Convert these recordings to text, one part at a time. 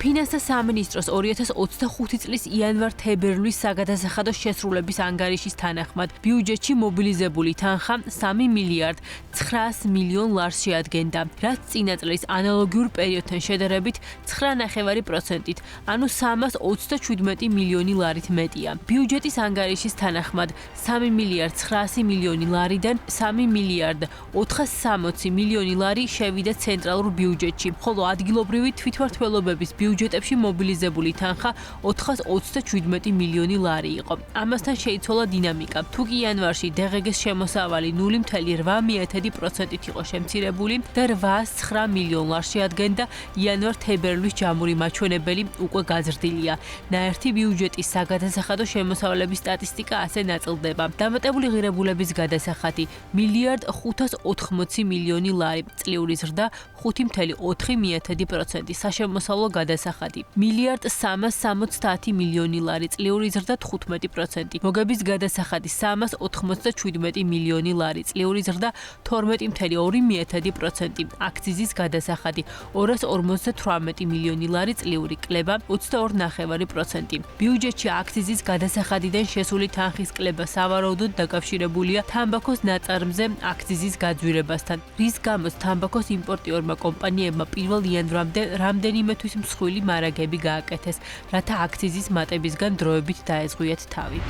ფინანსთა სამინისტროს 2025 წლის იანვარ-თებერვლის საგადასახადო შესრულების ანგარიშის თანახმად ბიუჯეტში მობილიზებული თანხა 3 მილიარდ 900 მილიონ ლარს შეადგენდა, რაც წინა წლის ანალოგიურ პერიოდთან შედარებით 9,5%-ით, ანუ 327 მილიონი ლარით მეტია. ბიუჯეტის ანგარიშის თანახმად 3 მილიარდ 900 მილიონი ლარიდან 3 მილიარდ 460 მილიონი ლარი შევიდა ცენტრალურ ბიუჯეტში, ხოლო ადგილობრივი თვითმმართველობების ბიუჯეტებში მობილიზებული თანხა 427 მილიონი ლარი იყო. ამასთან შეიცვალა დინამიკა. თუ კი იანვარში დღგ-ს შემოსავალი 0,8%-ით იყო შემცირებული და 809 მილიონ ლარს შეადგენდა, იანვარ-თებერვლის ჯამური მაჩვენებელი უკვე გაზრდილია. ნაერთი ბიუჯეტის საგადასახადო შემოსავლების სტატისტიკა ასე ნაწილდება. დამატებული ღირებულების გადასახადი მილიარდ 580 მილიონი ლარი, წლიური ზრდა 5,4%, საშემოსავლო გადასახადი მილიარდ 370 მილიონი ლარი, წლიური ზრდა 15%, მოგების გადასახადი 397 მილიონი ლარი, წლიური ზრდა 12,2%, აქციზის გადასახადი 258 მილიონი ლარი, წლიური კლება 22,5%. ბიუჯეტში აქციზის გადასახადიდან შესული თანხის კლება სავარაუდოდ დაკავშირებულია თამბაქოს ნაწარმზე აქციზის გაძვირებასთან, რის გამოც თამბაქოს იმპორტიორმა კომპანიებმა 1 იანვრამდე რამდენიმე თვის მსხვილი მარაგები გააკეთეს, რათა აქციზის მატებისგან დროებით დაეწყვიათ თავი.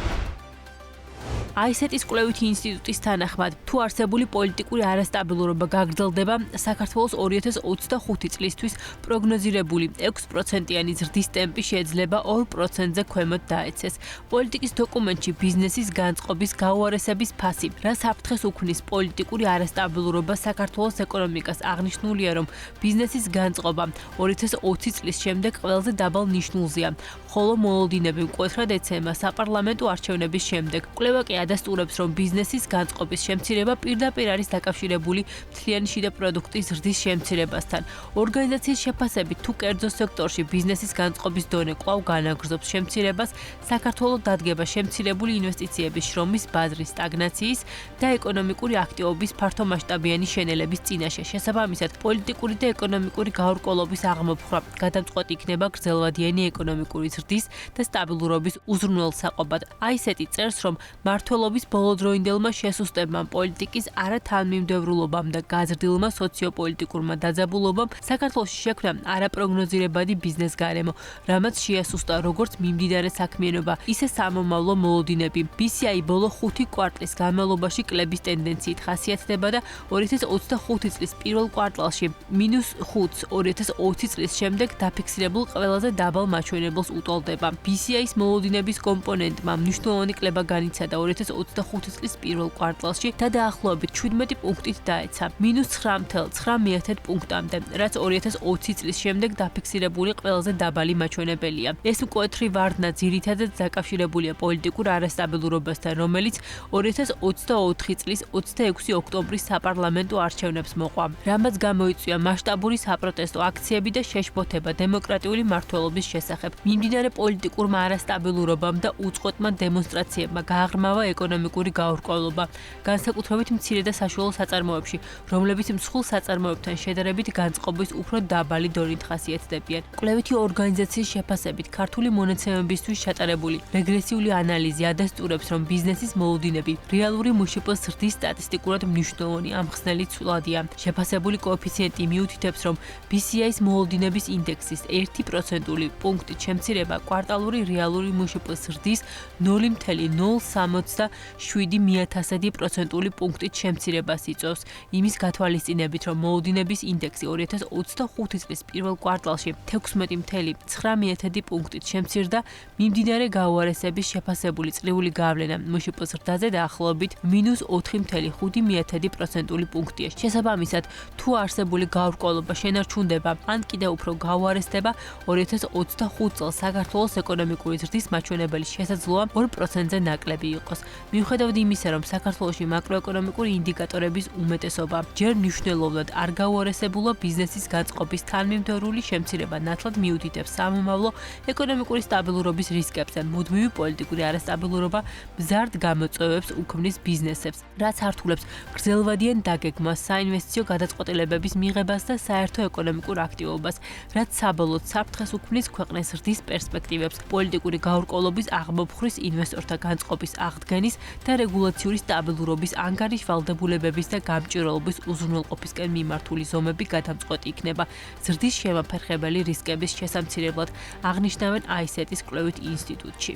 ICET-ის კვლევითი ინსტიტუტის თანახმად, თუ არსებული პოლიტიკური არასტაბილურობა გაგრძელდება, საქართველოს 2025 წლისთვის პროგნოზირებული 6%-იანი ზრდის ტემპი შეიძლება 2%-ზე ქვემოთ დაეცეს. პოლიტიკის დოკუმენტში ბიზნესის განწყობის გაუარესების ფასი, რა საფრთხეს უქმნის პოლიტიკური არასტაბილურობა საქართველოს ეკონომიკას, აღნიშნულია, რომ ბიზნესის განწყობა 2020 წლის შემდეგ ყველაზე დაბალ ნიშნულზეა, ხოლო მოლოდინები მკვეთრად ეცემა საპარლამენტო არჩევნების შემდეგ. კვლევა კი ადასტურებს, რომ ბიზნესის განწყობის შემცირება პირდაპირ არის დაკავშირებული მთლიანი შიდა პროდუქტის ზრდის შემცირებასთან. ორგანიზაციის შეფასებით, თუ კერძო სექტორში ბიზნესის განწყობის დონე კვლავ განაგრძობს შემცირებას, საქართველოს დადგება შემცირებული ინვესტიციების შრომის ბაზრის სტაგნაციის და ეკონომიკური აქტივობის ფართომასშტაბიანი შენელების წინაშე. შესაბამისად, პოლიტიკური და ეკონომიკური გაურკვევლობის აღმოფხვრა გადამწყვეტ იქნება გრძელვადიანი ეკონომიკური ზრდის და სტაბილურობის უზრუნველსაყოფად. ICET წერს, რომ მმართველობის ბოლოდროინდელმა შესუსტებმა, პოლიტიკის არათანმიმდევრულობამ და გაზრდილმა სოციოპოლიტიკურმა დაძაბულობამ საქართველოში შექმნა არაპროგნოზირებადი ბიზნეს გარემო, რამაც შეასუსტა როგორც მიმდინარე საქმიანობა, ისე სამომავლო მოლოდინები. BCI ბოლო 5 კვარტლის განმავლობაში კლების ტენდენციით ხასიათდება და 2025 წლის პირველ კვარტალში -5 2020 წლის შემდეგ დაფიქსირებულ ყველაზე დაბალ მაჩვენებელს უტოლდება. BCI-ის მოლოდინების კომპონენტმა მნიშვნელოვანი კლება განიცადა 2025 წლის პირველ კვარტალში და დაახლოებით 17 პუნქტით დაეცა, -9,9 პუნქტამდე, რაც 2020 წლის შემდეგ დაფიქსირებული ყველაზე დაბალი მაჩვენებელია. ეს მკვეთრი ვარდნა ძირითადად დაკავშირებულია პოლიტიკურ არასტაბილურობასთან, რომელიც 2024 წლის 26 ოქტომბრის საპარლამენტო არჩევნებს მოყვა, რამაც გამოიწვია მასშტაბური საპროტესტო აქციები და შეშფოთება დემოკრატიული მმართველობის შესახებ. მიმდინარე პოლიტიკურმა არასტაბილურობამ და უწყვეტმა დემონსტრაციებმა გააღრმავა ეკონომიკური გაურკვევლობა, განსაკუთრებით მცირე და საშუალო საწარმოებში, რომლებიც მსხვილ საწარმოებთან შედარებით განწყობის უფრო დაბალი დონით ხასიათდებიან. კვლევითი ორგანიზაციის შეფასებით, ქართული მონაცემებისთვის ჩატარებული რეგრესიული ანალიზი ადასტურებს, რომ ბიზნესის მოლოდინები რეალური მშპ-ს ზრდის სტატისტიკურად მნიშვნელოვანი ამხსნელი ცვლადია. შეფასებული კოეფიციენტი მიუთითებს, რომ BCI-ის მოლოდინების ინდექსის 1% პუნქტით შემცირება კვარტალური რეალური მშპ-ს ზრდის 0,077% პუნქტით შემცირებას იწვევს, იმის გათვალისწინებით, რომ მოლოდინების ინდექსი 2025 წლის პირველ კვარტალში 16,9 პუნქტით შემცირდა, მიმდინარე გაუარესების შეფასებული წლიური გავლენა მშპ-ს ზრდაზე დაახლოებით -4,5% პუნქტია. შესაბამისად, თუ არსებული გაურკვევლობა შენარჩუნდება, ან კიდევ უფრო გაუარესდება, 2025 წელს საქართველოს ეკონომიკური ზრდის მაჩვენებელი შესაძლოა 2%-ზე ნაკლები იყოს. მიუხედავად იმისა, რომ საქართველოში მაკროეკონომიკური ინდიკატორების უმეტესობა ჯერ მნიშვნელოვნად არ გაუარესებულა, ბიზნესის გაწყობის თანმიმდევრული შემცირება ნათლად მიუთითებს სამომავლო ეკონომიკური სტაბილურობის რისკებზე. მუდმივი პოლიტიკური არასტაბილურობა მზარდ გამოწვევებს უქმნის ბიზნესებს, რაც ართულებს გრძელვადიან დაგეგმვას, საინვესტიციო გადაწყვეტილებების მიღებას და საერთო ეკონომიკურ აქტივობას, რაც საბოლოოდ საფრთხეს უქმნის ქვეყნის ზრდის პერსპექტივებს, პოლიტიკური გაურკვევლობის აღმოფხვრის, ინვესტორთა განწყობის აღდგენის და რეგულაციური სტაბილურობის ანგარიშ ვალდებულებების და გამჭვირვალობის უზრუნველყოფისკენ მიმართული ზომები გადამწყვეტი იქნება ზრდის შემაფერხებელი რისკების შესამცირებლად, აღნიშნავენ ICET-ის კვლევით ინსტიტუტში.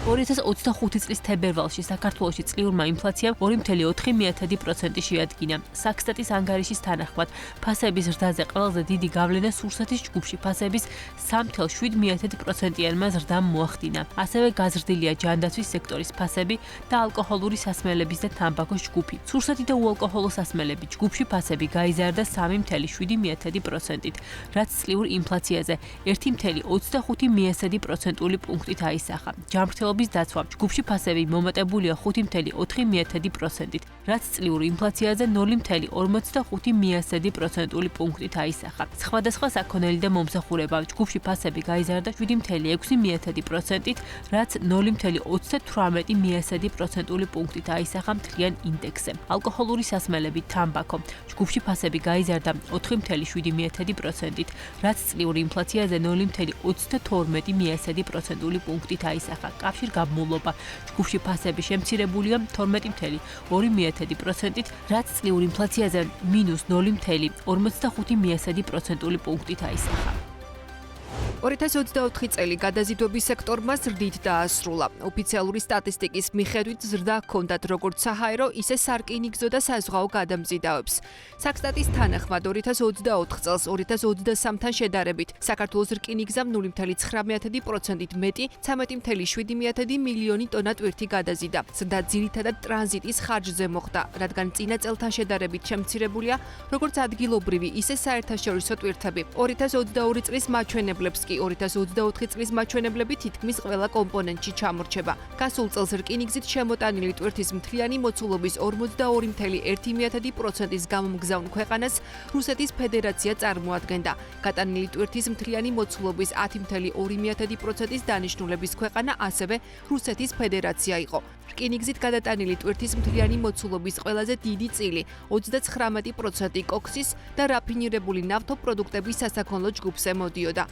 2025 წლის თებერვალში საქართველოში წლიურმა ინფლაციამ 2.4% შეადგინა. საქსტატის ანგარიშის თანახმად, ფასების ზრდაზე ყველაზე დიდი გავლენა სურსათის ჯგუფში ფასების 3.7%-იანმა ზრდამ მოახდინა. ასევე გაზრდილია ჯანდაცვის სექტორის ფასები და ალკოჰოლური სასმელების და თამბაქოს ჯგუფი. სურსათი და უალკოჰოლო სასმელები ჯგუფში ფასები გაიზარდა 3.7%-ით, რაც წლიურ ინფლაციაზე 1.25% პუნქტით აისახა. დაცვა ჯგუფში ფასები მომატებულია 5.4%-ით, რაც წლიურ ინფლაციაზე 0.45% პუნქტით აისახა. სხვადასხვა საქონელი და მომსახურება ჯგუფში ფასები გაიზარდა 7.6%-ით, რაც 0.38% პუნქტით აისახა მთლიან ინდექსზე. ალკოჰოლური სასმელები, თამბაქო ჯგუფში ფასები გაიზარდა 4.7%-ით, რაც წლიურ ინფლაციაზე 0.32% პუნქტით აისახა. გამმულობა ჯგუფში ფასები შემცირებულია 12.2%-ით, რაც წლიურ ინფლაციაზე -0.45% პუნქტით აისახა. 2024 წელი გადაზიდვების სექტორმა ზრდით დაასრულა. ოფიციალური სტატისტიკის მიხედვით ზრდა ჰქონდათ როგორც საჰაერო, ისე სარკინიგზო და საზღვაო გადამზიდავებს. საქსტატის თანახმად 2024 წელს 2023-თან შედარებით საქართველოს რკინიგზამ 0.19%-ით მეტი 13.7 მილიონი ტონა ტვირთი გადაზიდა. ზრდა ძირითადად ტრანზიტის ხარჯზე მოხდა, რადგან წინა წელთან შედარებით შემცირებულია როგორც ადგილობრივი, ისე საერთაშორისო ტვირთები. 2022 წლის მაჩვენებლებს 2024 წლის მაჩვენებლები თითქმის ყველა კომპონენტში ჩამორჩება. გასულ წელს რკინიგზით შემოტანილი ტვირთის მთლიანი მოცულობის 42.1%-ის გამომგზავნ ქვეყანას რუსეთის ფედერაცია წარმოადგენდა. გატანილი ტვირთის მთლიანი მოცულობის 10.2%-ის დანიშნულების ქვეყანა ასევე რუსეთის ფედერაცია იყო. რკინიგზით გადატანილი ტვირთის მთლიანი მოცულობის ყველაზე დიდი წილი 39% კოქსის და რაფინირებული ნავთობპროდუქტების სასაქონლო ჯგუფზე მოდიოდა.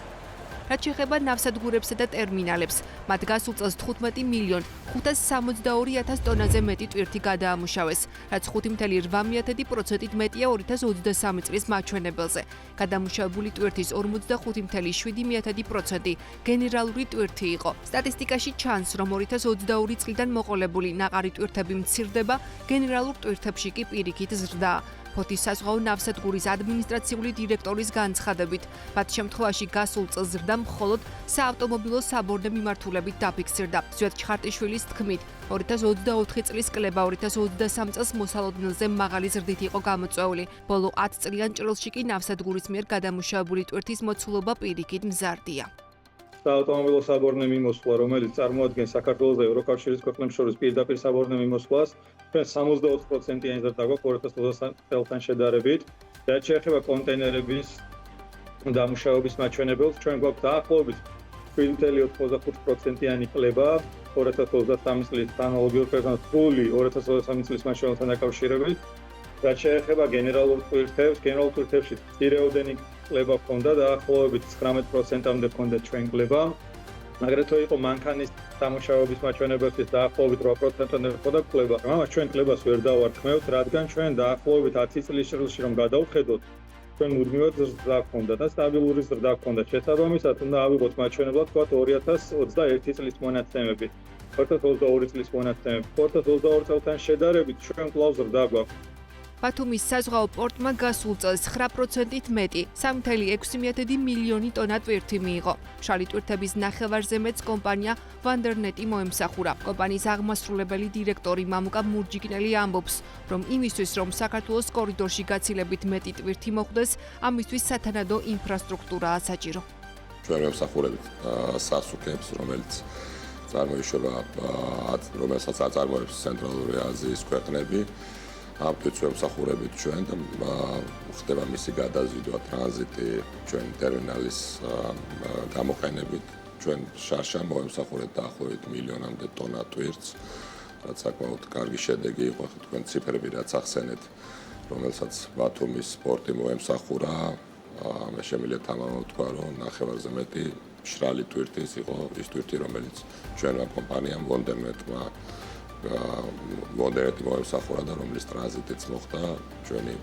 რაც შეეხება ნავსადგურებსა და ტერმინალებს, მათ გასულ წელს 15.562.000 ტონაზე მეტი ტვირთი გადაამუშავეს, რაც 5.8%-ით მეტია 2023 წლის მაჩვენებელზე. გადამუშავებული ტვირთის 45.7% გენერალური ტვირთი იყო. სტატისტიკაში ჩანს, რომ 2022 წლიდან მოყოლებული ნაყარი ტვირთები მცირდება, გენერალურ ტვირთებში კი პირიქით ზრდაა. ფოთის საზღვაო ნავსადგურის ადმინისტრაციული დირექტორის განცხადებით, მათ შემთხვევაში გასულ წელს ზრდა მხოლოდ საავტომობილო საბორნე მიმართულებით დაფიქსირდა. ზვიად ჩხარტიშვილის თქმით, 2024 წლის კლება 2023 წელს მოსალოდნელზე მაღალი ზრდით იყო გამოწვეული. ბოლო 10 წლიან ჭრილში კი ნავსადგურის მიერ გადამუშავებული ტვირთის მოცულობა პირიქით მზარდია. საავტომობილო საბორნე მიმოსვლა, რომელიც წარმოადგენს საქართველოს და ევროკავშირის ქვეყნებს შორის პირდაპირ საბორნე მიმოსვლას, 64%-იანი ზრდა გვაქვს 2023 წელთან შედარებით. რაც შეეხება კონტეინერების დამუშავების მაჩვენებელს, ჩვენ გვაქვს დაახლოებით 7.85%-იანი კლება 2023 წლის ანალოგიურ პერიოდთან სრული 2023 წლის მაჩვენებელთან დაკავშირებით. რაც შეეხება გენერალურ ტვირთებში მცირეოდენი კლება ჰქონდა დაახლოებით 19%-მდე ჰქონდა ჩვენ კლება. აგრეთვე იყო მანქანის დამუშავების მაჩვენებელშიც დაახლოებით 8%-მდე ჰქონდა კლება. ამას ჩვენ კლებას ვერ დავარქმევთ, რადგან ჩვენ დაახლოებით 10 წლის ჭრილში რომ გადავხედოთ, ჩვენ მუდმივად ზრდა ჰქონდა და სტაბილური ზრდა ჰქონდა. შესაბამისად, უნდა ავიღოთ მაჩვენებლად თქვათ 2021 წლის მონაცემები. 2022 წლის მონაცემები. 2022 წელთან შედარებით ჩვენ კვლავ ზრდა გვაქვს. ბათუმის საზღვაო პორტმა გასულ წელს 9%-ით მეტი 3.6 მილიონი ტონა ტვირთი მიიღო. მშრალი ტვირთების ნახევარზე მეტს კომპანია ვანდერნეტი მოემსახურა. კომპანიის აღმასრულებელი დირექტორი მამუკა მურჯიკნელი ამბობს, რომ იმისთვის, რომ საქართველოს კორიდორში გაცილებით მეტი ტვირთი მოხვდეს, ამისთვის სათანადო ინფრასტრუქტურაა საჭირო. ჩვენ ვემსახურებით სასუქებს, რომელიც წარმოიშობა, რომელსაც აწარმოებს ცენტრალური აზიის ქვეყნები. ამ ემსახურებით ჩვენ და ხდება მისი გადაზიდვა, ტრანზიტი ჩვენ ტერმინალის გამოყენებით. ჩვენ შარშან მოემსახურეთ დაახლოებით მილიონამდე ტონა ტვირთს, რაც საკმაოდ კარგი შედეგი იყო, თქვენ ციფრები რაც ახსენეთ, რომელსაც ბათუმის პორტი მოემსახურა, მე შემიძლია თამამად ვთქვა, რომ ნახევარზე მეტი მშრალი ტვირთის იყო ის ტვირთი, რომელიც ჩვენმა კომპანიამ ვონდერეტი მოემსახურა და რომლის ტრანზიტიც მოხდა ჩვენი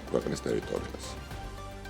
ქვეყნის ტერიტორიაზე.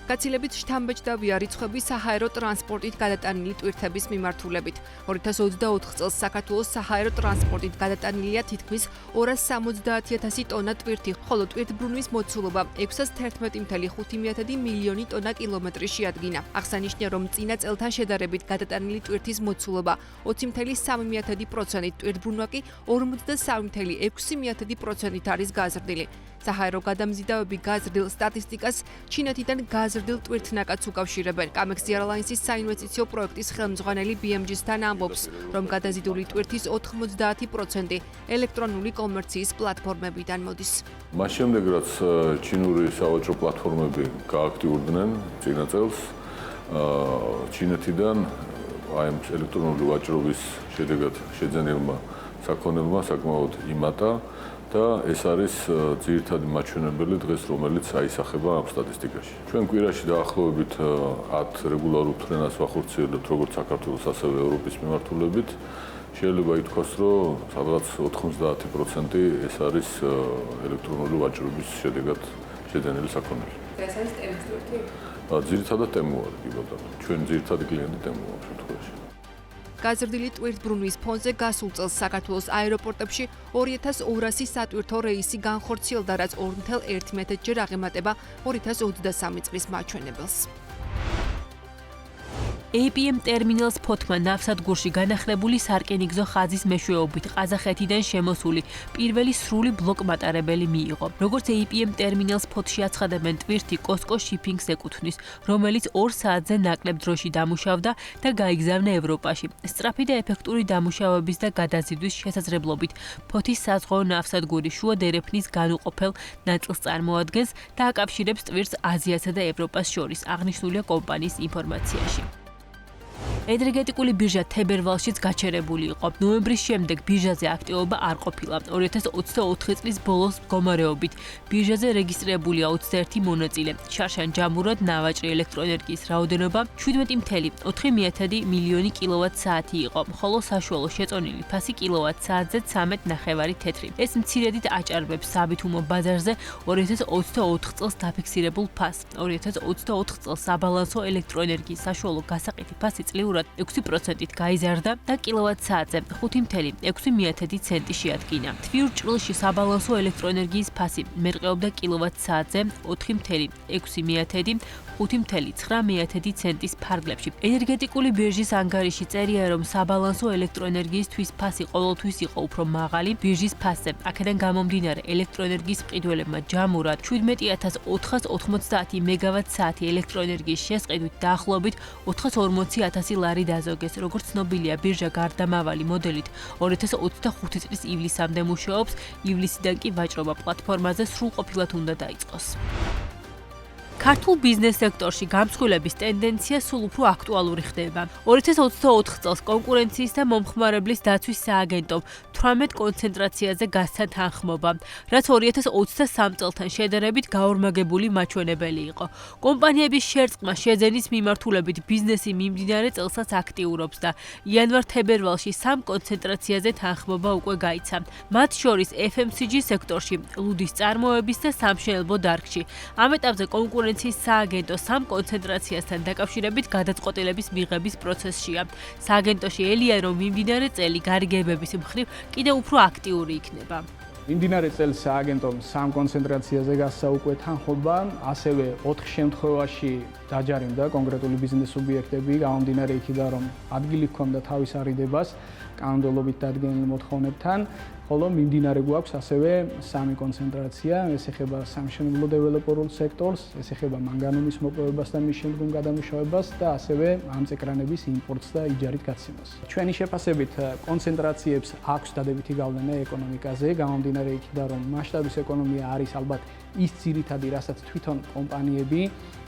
გაცილებით შთამბეჭდავია რიცხვები საჰაერო ტრანსპორტით გადატანილი ტვირთების მიმართულებით. 2024 წელს საქართველოს საჰაერო ტრანსპორტით გადატანილია თითქმის 270,000 ტონა ტვირთი, ხოლო ტვირთბრუნვის მოცულობა 611,5 მილიონი ტონა კილომეტრი შეადგინა. აღსანიშნავია, რომ წინა წელთან შედარებით გადატანილი ტვირთის მოცულობა 20,3%-ით, ტვირთბრუნვა კი 43,6%-ით არის გაზრდილი. საჰაერო გადამზიდავები გაზრდილ სტატისტიკას ჩინეთიდან გაზრდილ ტვირთნაკადს უკავშირებენ. Kamex Airlines-ის საინვესტიციო პროექტის ხელმძღვანელი BMG-სთან ამბობს, რომ გადაზიდული ტვირთის 90% ელექტრონული კომერციის პლატფორმებიდან მოდის. მას შემდეგ, რაც ჩინური სავაჭრო პლატფორმები გააქტიურდნენ წინა წელს, ჩინეთიდან აი ამ ელექტრონული ვაჭრობის შედეგად შეძენილმა საქონელმა საკმაოდ იმატა და ეს არის ძირითადი მაჩვენებელი დღეს, რომელიც აისახება ამ სტატისტიკაში. ჩვენ კვირაში დაახლოებით 10 რეგულარულ ფრენას ვახორციელებთ როგორც საქართველოს, ასევე ევროპის მიმართულებით. შეიძლება ითქვას, რომ სადღაც 90% ეს არის ელექტრონული ვაჭრობის შედეგად შეძენილი საქონელი. ეს არის ტემის ტვირთი? ძირითადად ტემუარი, კი ბატონო. ჩვენი ძირითადი კლიენტი ტემუა შემთხვევაში. გაზრდილი ტვირთბრუნვის ფონზე გასულ წელს საქართველოს აეროპორტებში 2200 სატვირთო რეისი განხორციელდა, რაც 2.1-ჯერ აღემატება 2023 წლის მაჩვენებელს. APM ტერმინალს ფოთმა ნავსადგურში განახლებული სარკინიგზო ხაზის მეშვეობით ყაზახეთიდან შემოსული პირველი სრული ბლოკმატარებელი მიიღო. როგორც APM ტერმინალს ფოთში აცხადებენ, ტვირთი COSCO Shipping-ს ეკუთვნის, რომელიც 2 საათზე ნაკლებ დროში დამუშავდა და გაიგზავნა ევროპაში. სწრაფი და ეფექტური დამუშავების და გადაზიდვის შესაძლებლობით ფოთის საზღვაო ნავსადგური შუა დერეფნის განუყოფელ ნაწილს წარმოადგენს და აკავშირებს ტვირთს აზიასა და ევროპას შორის, აღნიშნულია კომპანიის ინფორმაციაში. ენერგეტიკული ბირჟა თებერვალშიც გაჩერებული იყო. ნოემბრის შემდეგ ბირჟაზე აქტივობა არ ყოფილა. 2024 წლის ბოლოს მდგომარეობით ბირჟაზე რეგისტრირებულია 21 მონაწილე. შარშან-ჯამურად ნავაჭრი ელექტროენერგიის რაოდენობა 17,4 მილიონი კილოვატ-საათი იყო, ხოლო საშუალო შეწონილი ფასი კილოვატ-საათზე 13.9 თეთრი. ეს მცირედით აჭარბებს საბითუმო ბაზარზე 2024 წელს დაფიქსირებულ ფასს. 2024 წელს საბალანსო ელექტროენერგიის საშუალო გასაყიდი ფასი წლიურად 6%-ით გაიზარდა და კილოვატ-საათზე 5.6 ცენტი შეადგინა. თვიურ ჭრილში საბალანსო ელექტროენერგიის ფასი მერყეობდა კილოვატ-საათზე 4.6 5.9 ცენტის ფარგლებში. ენერგეტიკული ბირჟის ანგარიში წერია, რომ საბალანსო ელექტროენერგიისთვის ფასი ყოველთვის იყო უფრო მაღალი ბირჟის ფასზე. აქედან გამომდინარე, ელექტროენერგიის მყიდველებმა ჯამურად 17,490 მეგავატ-საათი ელექტროენერგიის შესყიდვით დაახლოებით 440,000 ლარი დაზოგეს. როგორც ცნობილია, ბირჟა გარდამავალი მოდელით 2025 წლის ივლისამდე მუშაობს, ივლისიდან კი ვაჭრობა პლატფორმაზე სრულყოფილად უნდა დაიწყოს. ქართულ ბიზნეს სექტორში გამსხვილების ტენდენცია სულ უფრო აქტუალური ხდება. 2024 წელს კონკურენციის და მომხმარებლის დაცვის სააგენტომ 18 კონცენტრაციაზე გასცა თანხმობა, რაც 2023 წელთან შედარებით გაორმაგებული მაჩვენებელი იყო. კომპანიების შერწყმა შეძენის მიმართულებით ბიზნესი მიმდინარე წელსაც აქტიურობს და იანვარ-თებერვალში 3 კონცენტრაციაზე თანხმობა უკვე გაიცა. მათ შორის FMCG სექტორში, ლუდის წარმოების და სამშენებლო დარგში. ამ ეტაპზე კონკურენციის სააგენტო 3 კონცენტრაციასთან დაკავშირებით გადაწყვეტილების მიღების პროცესშია. სააგენტოში ელია, რომ მიმდინარე წელი გარიგებების მხრივ კიდევ უფრო აქტიური იქნება. მიმდინარე წელს სააგენტომ 3 კონცენტრაციაზე გასცა უკვე თანხმობა, ასევე 4 შემთხვევაში დაჯარიმდა კონკრეტული ბიზნეს სუბიექტები, გამომდინარე იქიდან, რომ ადგილი ჰქონდა თავის არიდებას კანონმდებლობით დადგენილ მოთხოვნებთან, ხოლო მიმდინარე გვაქვს ასევე სამი კონცენტრაცია, ეს ეხება სამშენებლო დეველოპერულ სექტორს, ეს ეხება მანგანუმის მოპოვებას და მის შემდგომ გადამუშავებას და ასევე ამწეკრანების იმპორტს და იჯარით გაცემას. ჩვენი შეფასებით კონცენტრაციებს აქვს დადებითი გავლენა ეკონომიკაზე, გამომდინარე იქიდან, რომ მასშტაბის ეკონომია არის ალბათ ის ძირითადი, რასაც თვითონ კომპანიები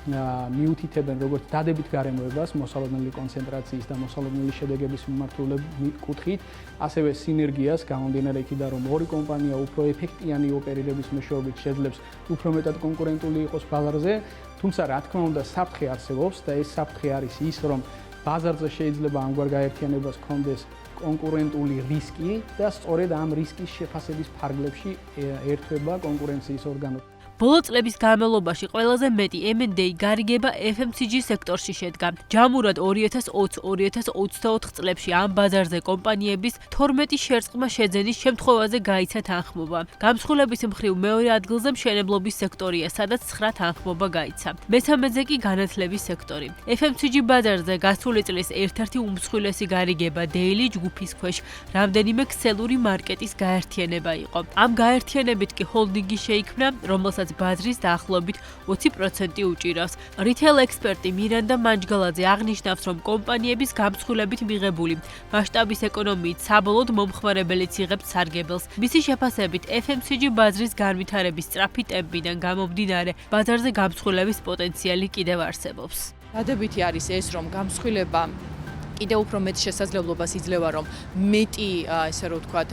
მიუთითებენ როგორც დადებით გარემოებას მოსალოდნელი კონცენტრაციის და მოსალოდნელი შედეგების მიმართულებით კუთხით, ასევე სინერგიას გამომდინარე იქიდან, რომ ორი კომპანია უფრო ეფექტიანი ოპერირების მეშვეობით შეძლებს უფრო მეტად კონკურენტული იყოს ბაზარზე, თუმცა რა თქმა უნდა საფრთხე არსებობს და ეს საფრთხე არის ის, რომ ბაზარზე შეიძლება ამგვარ გაერთიანებას ჰქონდეს კონკურენტული რისკი და სწორედ ამ რისკის შეფასების ფარგლებში ერთვება კონკურენციის ორგანო. ბოლო წლების განმავლობაში ყველაზე მეტი M&A გარიგება FMCG სექტორში შედგა. ჯამურად 2020-2024 წლებში ამ ბაზარზე კომპანიების 12 შერწყმა შეძენის შემთხვევაზე გაიცა თანხმობა. გამსხვილების მხრივ მეორე ადგილზე მშენებლობის სექტორია, სადაც 9 თანხმობა გაიცა. მესამეზე კი განათლების სექტორი. FMCG ბაზარზე გასული წლის ერთ-ერთი უმსხვილესი გარიგება Daily ჯგუფის ქვეშ რამდენიმე ქსელური მარკეტის გაერთიანება იყო. ამ გაერთიანებით კი ჰოლდინგი შეიქმნა, რომელსაც ბაზრის დაახლოებით 20% უჭირავს. რიტეილ ექსპერტი მირანდა მანჯგალაძე აღნიშნავს, რომ კომპანიების გამსხვილებით მიღებული მასშტაბის ეკონომიით საბოლოოდ მომხმარებელიც იღებს სარგებელს. მისი შეფასებით, FMCG ბაზრის განვითარების სწრაფი ტემპიდან გამომდინარე, ბაზარზე გამსხვილების პოტენციალი კიდევ არსებობს. დადებითი არის ეს, რომ გამსხვილება კიდევ უფრო მეტ შესაძლებლობას იძლევა, რომ მეტი, ესე რომ ვთქვათ,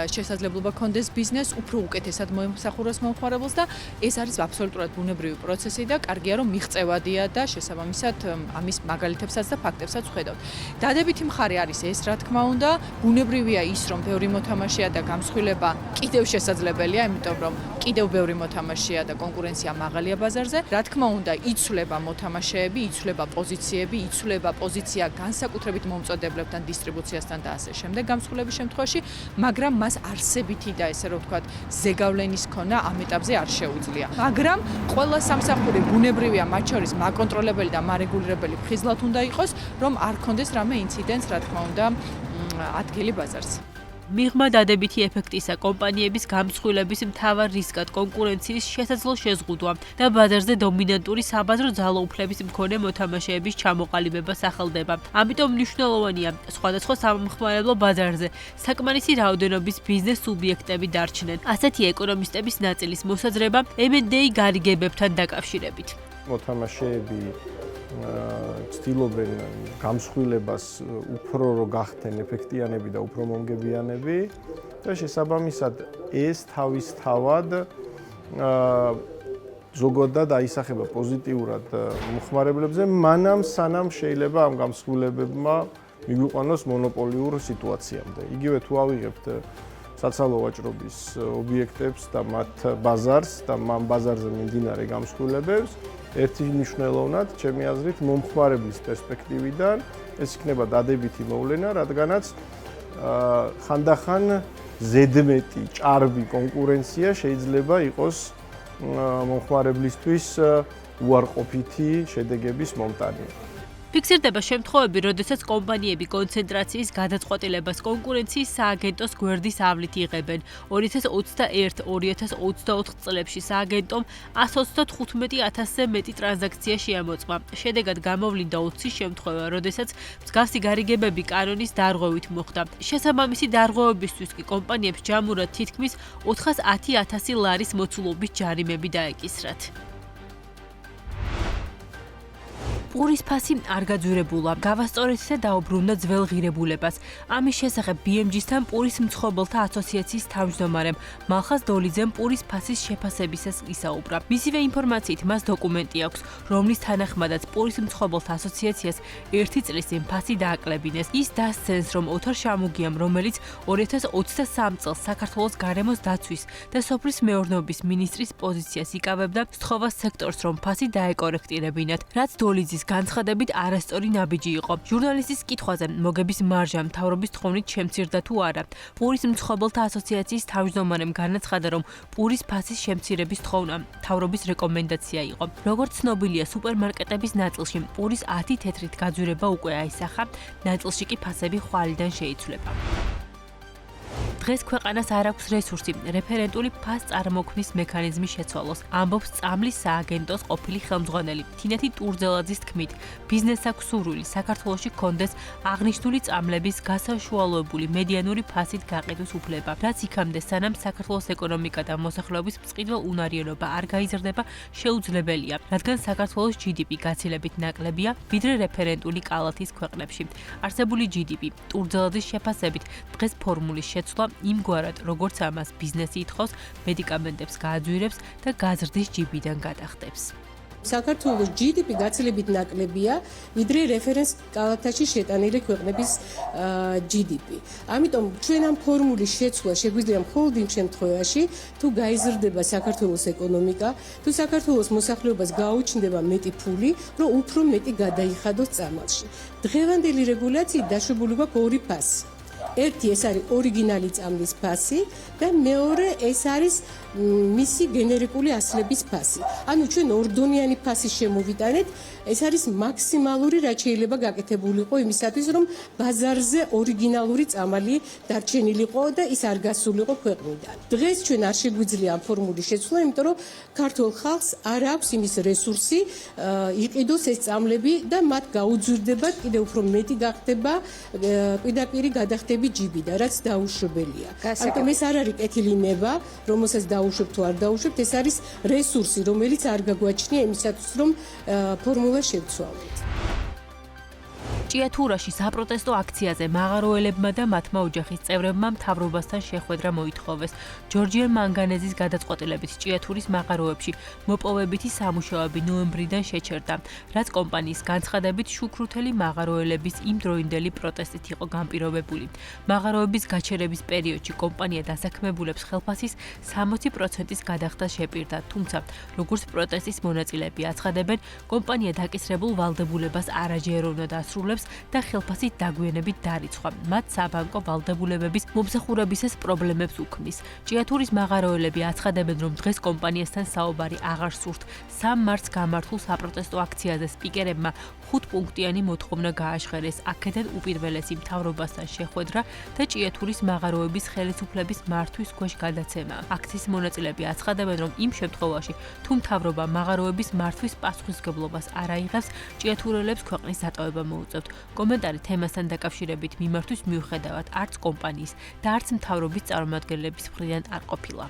შესაძლებლობა კონდეს ბიზნეს, უფრო უკეთესად მოემსახუროს მომხმარებელს და ეს არის აბსოლუტურად ბუნებრივი პროცესი და კარგია, რომ მიღწევადია და შესაბამისად ამის მაგალითებსაც და ფაქტებსაც ვხედავთ. დადებითი მხარე არის ეს, რა თქმა უნდა, ბუნებრივია ის, რომ ბევრი მოთამაშეა და გამსხვილება კიდევ შესაძლებელია, იმიტომ რომ კიდევ ბევრი მოთამაშეა და კონკურენცია მაღალია ბაზარზე. რა თქმა უნდა, იცვლება მოთამაშეები, იცვლება პოზიციები, იცვლება პოზიცია განსაკუთრებით მომწოდებლებთან, დისტრიბუციასთან და ასე შემდეგ გამსხვილების შემთხვევაში, მაგრამ მას არსებითი და ესე რომ ვთქვათ, ზეგავლენის ქონა ამ ეტაპზე არ შეუძლია. მაგრამ ყველა სამსახური ბუნებრივია, მათ შორის მაკონტროლებელი და მარეგულირებელი ფხიზლად უნდა იყოს, რომ არ ქონდეს რამე ინციდენტს, რა თქმა უნდა, ადგილი ბაზარზე. მიღმა დადებითი ეფექტისა კომპანიების გამსხვილების მთავარ რისკად კონკურენციის შესაძლო შეზღუდვა და ბაზარზე დომინანტური საბაზრო ძალაუფლების მქონე მოთამაშეების ჩამოყალიბება სახელდება. ამიტომ მნიშვნელოვანია სხვადასხვა სამხმარებლო ბაზარზე საკმარისი რაოდენობის ბიზნეს სუბიექტები დარჩნენ. ასეთი ეკონომისტების ნაწილის მოსაზრება M&A გარიგებებთან დაკავშირებით. მოთამაშეები ცდილობენ გამსხვილებას უფრო რო გახდნენ ეფექტიანები და უფრო მომგებიანები და შესაბამისად ეს თავისთავად ზოგადად აისახება პოზიტიურად მომხმარებლებზე, მანამ სანამ შეიძლება ამ გამსხვილებებმა მიგვიყვანოს მონოპოლიურ სიტუაციამდე. იგივე თუ ავიღებთ საცალო ვაჭრობის ობიექტებს და მათ ბაზარს და ამ ბაზარზე მიმდინარე გამსხვილებებს, ერთი მნიშვნელოვნად, ჩემი აზრით, მომხმარებლის პერსპექტივიდან ეს იქნება დადებითი მოვლენა, რადგანაც ხანდახან ზედმეტი ჭარბი კონკურენცია შეიძლება იყოს მომხმარებლისთვის უარყოფითი შედეგების მომტანი. ფიქსირდება შემთხვევები, როდესაც კომპანიები კონცენტრაციის გადაწყვეტილებას კონკურენციის სააგენტოს გვერდის ავლით იღებენ. 2021-2024 წლებში სააგენტომ 135,000-ზე მეტი ტრანზაქცია შეამოწმა. შედეგად გამოვლინდა 20 შემთხვევა, როდესაც მსგავსი გარიგებები კანონის დარღვევით მოხდა. შესაბამისი დარღვევებისთვის კი კომპანიებს ჯამურად თითქმის 410,000 ლარის მოცულობის ჯარიმები დაეკისრათ. პურის ფასი არ გაძვირებულა, გავასწორეთ და დაუბრუნდა ძველ ღირებულებას. ამის შესახებ BMG-სთან პურის მცხოვრებელთა ასოციაციის თავმჯდომარემ მალხაზ დოლიძემ პურის ფასის შეფასებისას ისაუბრა. მისივე ინფორმაციით მას დოკუმენტი აქვს, რომლის თანახმადაც პურის მცხოვრებელთა ასოციაციას 1 წლის წინ ფასი დააკლებინეს. ის დასცენს, რომ ოთარ შამუგიამ, რომელიც 2023 წელს საქართველოს გარემოს დაცვის და სოფლის მეურნეობის მინისტრის პოზიციას იკავებდა, სთხოვა სექტორს, რომ ფასი დაეკორექტირებინათ, რაც დოლიძის განცხადებით არასწორი ნაბიჯი იყო. ჟურნალისტის კითხვაზე მოგების მარჟა მთავრობის თხოვნით შემცირდა თუ არა. პურის მცხოვრებელთა ასოციაციის თავმჯდომარემ განაცხადა, რომ პურის ფასის შემცირების თხოვნა მთავრობის რეკომენდაცია იყო. როგორც ცნობილია, სუპერმარკეტების ნაწილში პურის 10 თეთრით გაძვირება უკვე აისახა, ნაწილში კი ფასები ხვალიდან შეიცვლება. დღეს ქვეყანას არ აქვს რესურსი რეფერენტული ფას წარმოქმნის მექანიზმის შეცვალოს, ამბობს წამლის სააგენტოს ყოფილი ხელმძღვანელი თინეთი ტურძელაძის თქმით. ბიზნესს აქვს სურვილი საქართველოში კონდეს აღნიშნული წამლების გასაშუალოებული მედიანური ფასით გაყიდვის უფლება, რაც იქამდე სანამ საქართველოს ეკონომიკა და მოსახლეობის წყიდველ უნარიანობა არ გაიზრდება, შეუძლებელია, რადგან საქართველოს GDP გაცილებით ნაკლებია, ვიდრე რეფერენტული კალათის ქვეყნებში. არსებული GDP ტურძელაძის შეფასებით დღეს ფორმულის შეცვლა იმგვარად, როგორც ამას ბიზნესი ითხოვს, მედიკამენტებს გააძვირებს და გაზრდის ჯიბიდან გადახდებს. საქართველოს GDP გაცილებით ნაკლებია, ვიდრე რეფერენს კალათაში შეტანილი ქვეყნების GDP. ამიტომ ჩვენ ამ ფორმულის შეცვლა შეგვიძლია მხოლოდ იმ შემთხვევაში, თუ გაიზრდება საქართველოს ეკონომიკა, თუ საქართველოს მოსახლეობას გაუჩნდება მეტი ფული, რომ უფრო მეტი გადაიხადოს წამალში. დღევანდელი რეგულაციით დაშვებული გვაქვს ორი ფასი. ერთი ეს არის ორიგინალი წამლის ფასი და მეორე ეს არის მისი გენერიკული ასლების ფასი. ანუ ჩვენ ორდონიანი ფასი შემოვიტანეთ, ეს არის მაქსიმალური, რაც შეიძლება გაკეთებულიყო იმისათვის, რომ ბაზარზე ორიგინალური წამალი დარჩენილიყო და ის არ გასულიყო ქვეყნიდან. დღეს ჩვენ არ შეგვიძლია ამ ფორმულის შეცვლა, იმიტომ რომ ქართულ ხალხს არ აქვს იმის რესურსი იყიდოს ეს წამლები და მათ გაუძვირდებათ კიდევ უფრო მეტი გახდება პირდაპირი გადახდები ჯიბი და რაც დაუშვებელია. ამიტომ ეს არ არის კეთილინება, რომელსაც დაუშვებთ თუ არ დაუშვებთ, ეს არის რესურსი, რომელიც არ გაგვაჩნია იმისათვის, რომ ფორმულა შევცვალოთ. ჭიათურაში საპროტესტო აქციაზე მაღაროელებმა და მათმა ოჯახის წევრებმა მთავრობასთან შეხვედრა მოითხოვეს. ჯორჯიან მანგანეზის გადაწყვეტილებით ჭიათურის მაღაროებში მოპოვებითი სამუშაოები ნოემბრიდან შეჩერდა, რაც კომპანიის განცხადებით შუქრუთელი მაღაროელების იმდროინდელი პროტესტით იყო განპირობებული. მაღაროების გაჩერების პერიოდში კომპანია დასაქმებულებს ხელფასის 60%-ის გადახდა შეპირდა, თუმცა როგორც პროტესტის მონაწილეები აცხადებენ, კომპანია დაკისრებულ ვალდებულებას არაჯეროვნად ასრულებს და ხელფასით დაგვიანებით დარიცხვა. მათ საბანკო ვალდებულებების მომსახურებისას პრობლემებს უქმნის. ჭიათურის მაღაროელები აცხადებენ, რომ დღეს კომპანიასთან საუბარი აღარ სურთ. 3 მარტს გამართულ საპროტესტო აქციაზე სპიკერებმა 5 პუნქტიანი მოთხოვნა გააშხერეს. აქედან უპირველესი მთავრობასთან შეხვედრა და ჭიათურის მაღაროების ხელისუფლების მართვის ქვეშ გადაცემა. აქციის მონაწილეები აცხადებენ, რომ იმ შემთხვევაში, თუ მთავრობა მაღაროების მართვის პასუხისმგებლობას არ აიღებს, ჭიათურელებს ქვეყნის დატოვება მოუწევთ. კომენტარი თემასთან დაკავშირებით მიმართვის მიუხედავად არც კომპანიის და არც მთავრობის წარმომადგენლების მხრიდან არ ყოფილა.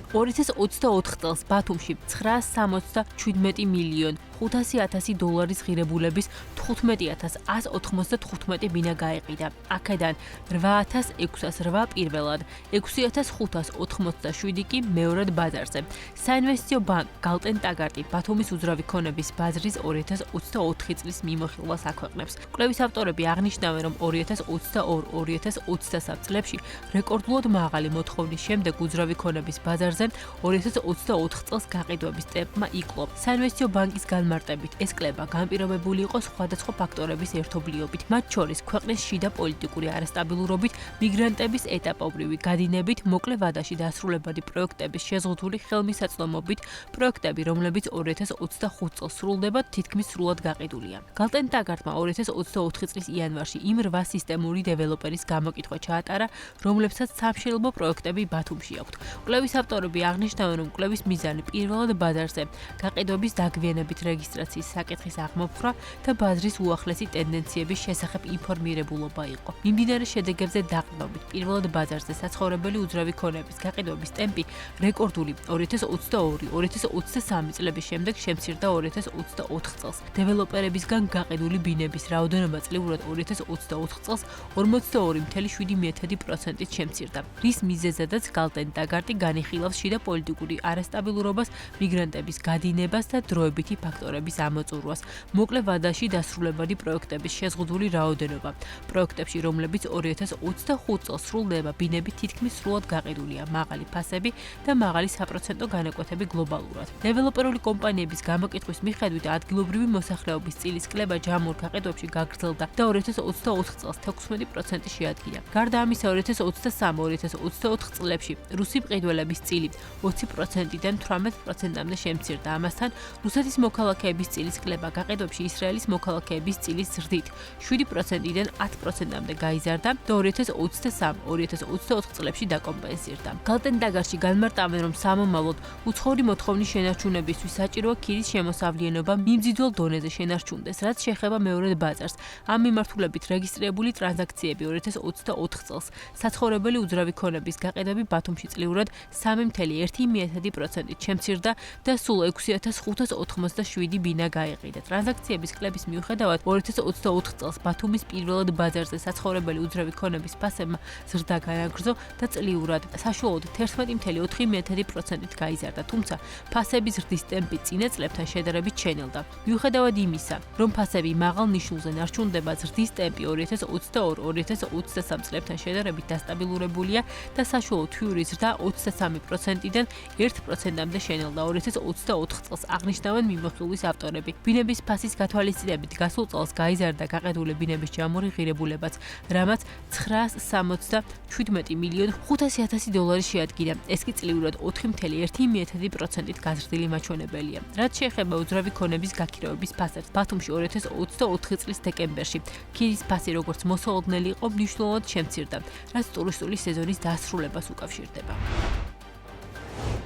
2024 წელს ბათუმში 967 მილიონ 500,000 დოლარის ღირებულების 15195 ბინა გაიყიდა. აქედან 8608 პირველად, 6587 კი მეორად ბაზარზე. საინვესტიციო ბანკ გალტენ ტაგარტი ბათუმის უძრავი ქონების ბაზრის 2024 წლის მიმოხილვას აქვეყნებს. კვლევის ავტორები აღნიშნავენ, რომ 2022-2023 წლებში რეკორდულად მაღალი მოთხოვნის შემდეგ უძრავი ქონების ბაზარზე 2024 წელს გაყიდვების ტემპმა იკლო. საინვესტიციო ბანკის განმარტებით ეს კლება განპირობებული იყო სხვადასხვა ფაქტორების ერთობლიობით, მათ შორის ქვეყნის შიდა პოლიტიკური არასტაბილურობით, მიგრანტების ეტაპობრივი გადინებით, მოკლე ვადაში დასრულებადი პროექტების შეზღუდული ხელმისაწვდომობით, პროექტები, რომლებიც 2025 წელს სრულდება, თითქმის სრულად გაყიდულია. გალტენ ტაგარტმა 2024 წლის იანვარში იმ 8 სისტემური დეველოპერის გამოკითხვა ჩაატარა, რომლებსაც სამშენებლო პროექტები ბათუმში აქვთ. კვლევის ავტორები აღნიშნავენ, რომ კვლევის მიზანი პირველად ბაზარზე გაყიდვების დაგვიანებით რეგისტრაციის საკითხის აღმოფხვრა და ბაზრის უახლესი ტენდენციების შესახებ ინფორმირებულობა იყო. მიმდინარე შედეგებზე დაყრდნობით პირველად ბაზარზე საცხოვრებელი უძრავი ქონების გაყიდვების ტემპი რეკორდული 2022-2023 წლების შემდეგ შემცირდა 2024 წელს. დეველოპერებისგან გაყიდული ბინების რაოდენობა წლიურად 2024 წელს 42.7%-ით შემცირდა. რის მიზეზადაც გალტენ ტაგარტი განიხილავს შიდა პოლიტიკური არასტაბილურობას, მიგრანტების გადინებას და დროებითი ფაქტორების ამოწურვას. მოკლე ვადაში დასრულებადი პროექტების შეზღუდული რაოდენობა. პროექტებში, რომლებიც 2025 წელს სრულდება, ბინები თითქმის სრულად გაყიდულია, მაღალი ფასები და მაღალი საპროცენტო განაკვეთები გლობალურად. დეველოპერული კომპანიების გამოკითხვის მიხედვით ადგილობრივი მოსახლეობის წილის კლება ჯამურ გაყიდვებში გაგრძელდა და 2024 წელს 16% შეადგინა. გარდა ამისა, 2023-2024 წლებში რუსი მყიდველების წილი 20%-დან 18%-მდე შემცირდა. ამასთან, რუსეთის მოქალაქე მოქალაქეების წილის კლება გაყიდვებში ისრაელის მოქალაქეების წილის ზრდით 7%-დან 10%-მდე გაიზარდა და 2023-2024 წლებში დაკომპენსირდა. გალტენდაგარში განმარტავენ, რომ სამომავლოდ უცხოური მოთხოვნის შენარჩუნებისთვის საჭიროა ქირის შემოსავლიანობა მიმზიდველ დონეზე შენარჩუნდეს, რაც შეეხება მეორედ ბაზარს. ამ მიმართულებით რეგისტრირებული ტრანზაქციები 2024 წელს საცხოვრებელი უძრავი ქონების გაყიდვები ბათუმში წლიურად 3.1%-ით შემცირდა და სულ 6587 ბინა გაიყიდა. ტრანზაქციების კლების მიუხედავად 2024 წელს ბათუმის პირველად ბაზარზე საცხოვრებელი უძრავი ქონების ფასებმა ზრდა განაგრძო და წლიურად საშუალოდ 11.4%-ით გაიზარდა, თუმცა ფასების ზრდის ტემპი წინა წლებთან შედარებით შენელდა. მიუხედავად იმისა, რომ ფასები მაღალ ნიშნულზე ნარჩუნდება, ზრდის ტემპი 2022-2023 წლებთან შედარებით დასტაბილურებულია და საშუალო თვიური ზრდა 23%-დან 1%-მდე შენელდა 2024 წელს აღნიშნავენ მიმოხილვის ავტორები. ბინების ფასის გათვალისწინებით გასულ წელს გაიზარდა გაყიდული ბინების ჯამური ღირებულებაც, რამაც $977 მილიონ $500,000 შეადგინა. ეს კი წლიურად 4.1%-ით გაზრდილი მაჩვენებელია. რაც შეეხება უძრავი ქონების გაქირავების ფასებს, ბათუმში 2024 წლის დეკემბერში ქირის ფასი როგორც მოსალოდნელი იყო, მნიშვნელოვნად შემცირდა, რაც ტურისტული სეზონის დასრულებას უკავშირდება.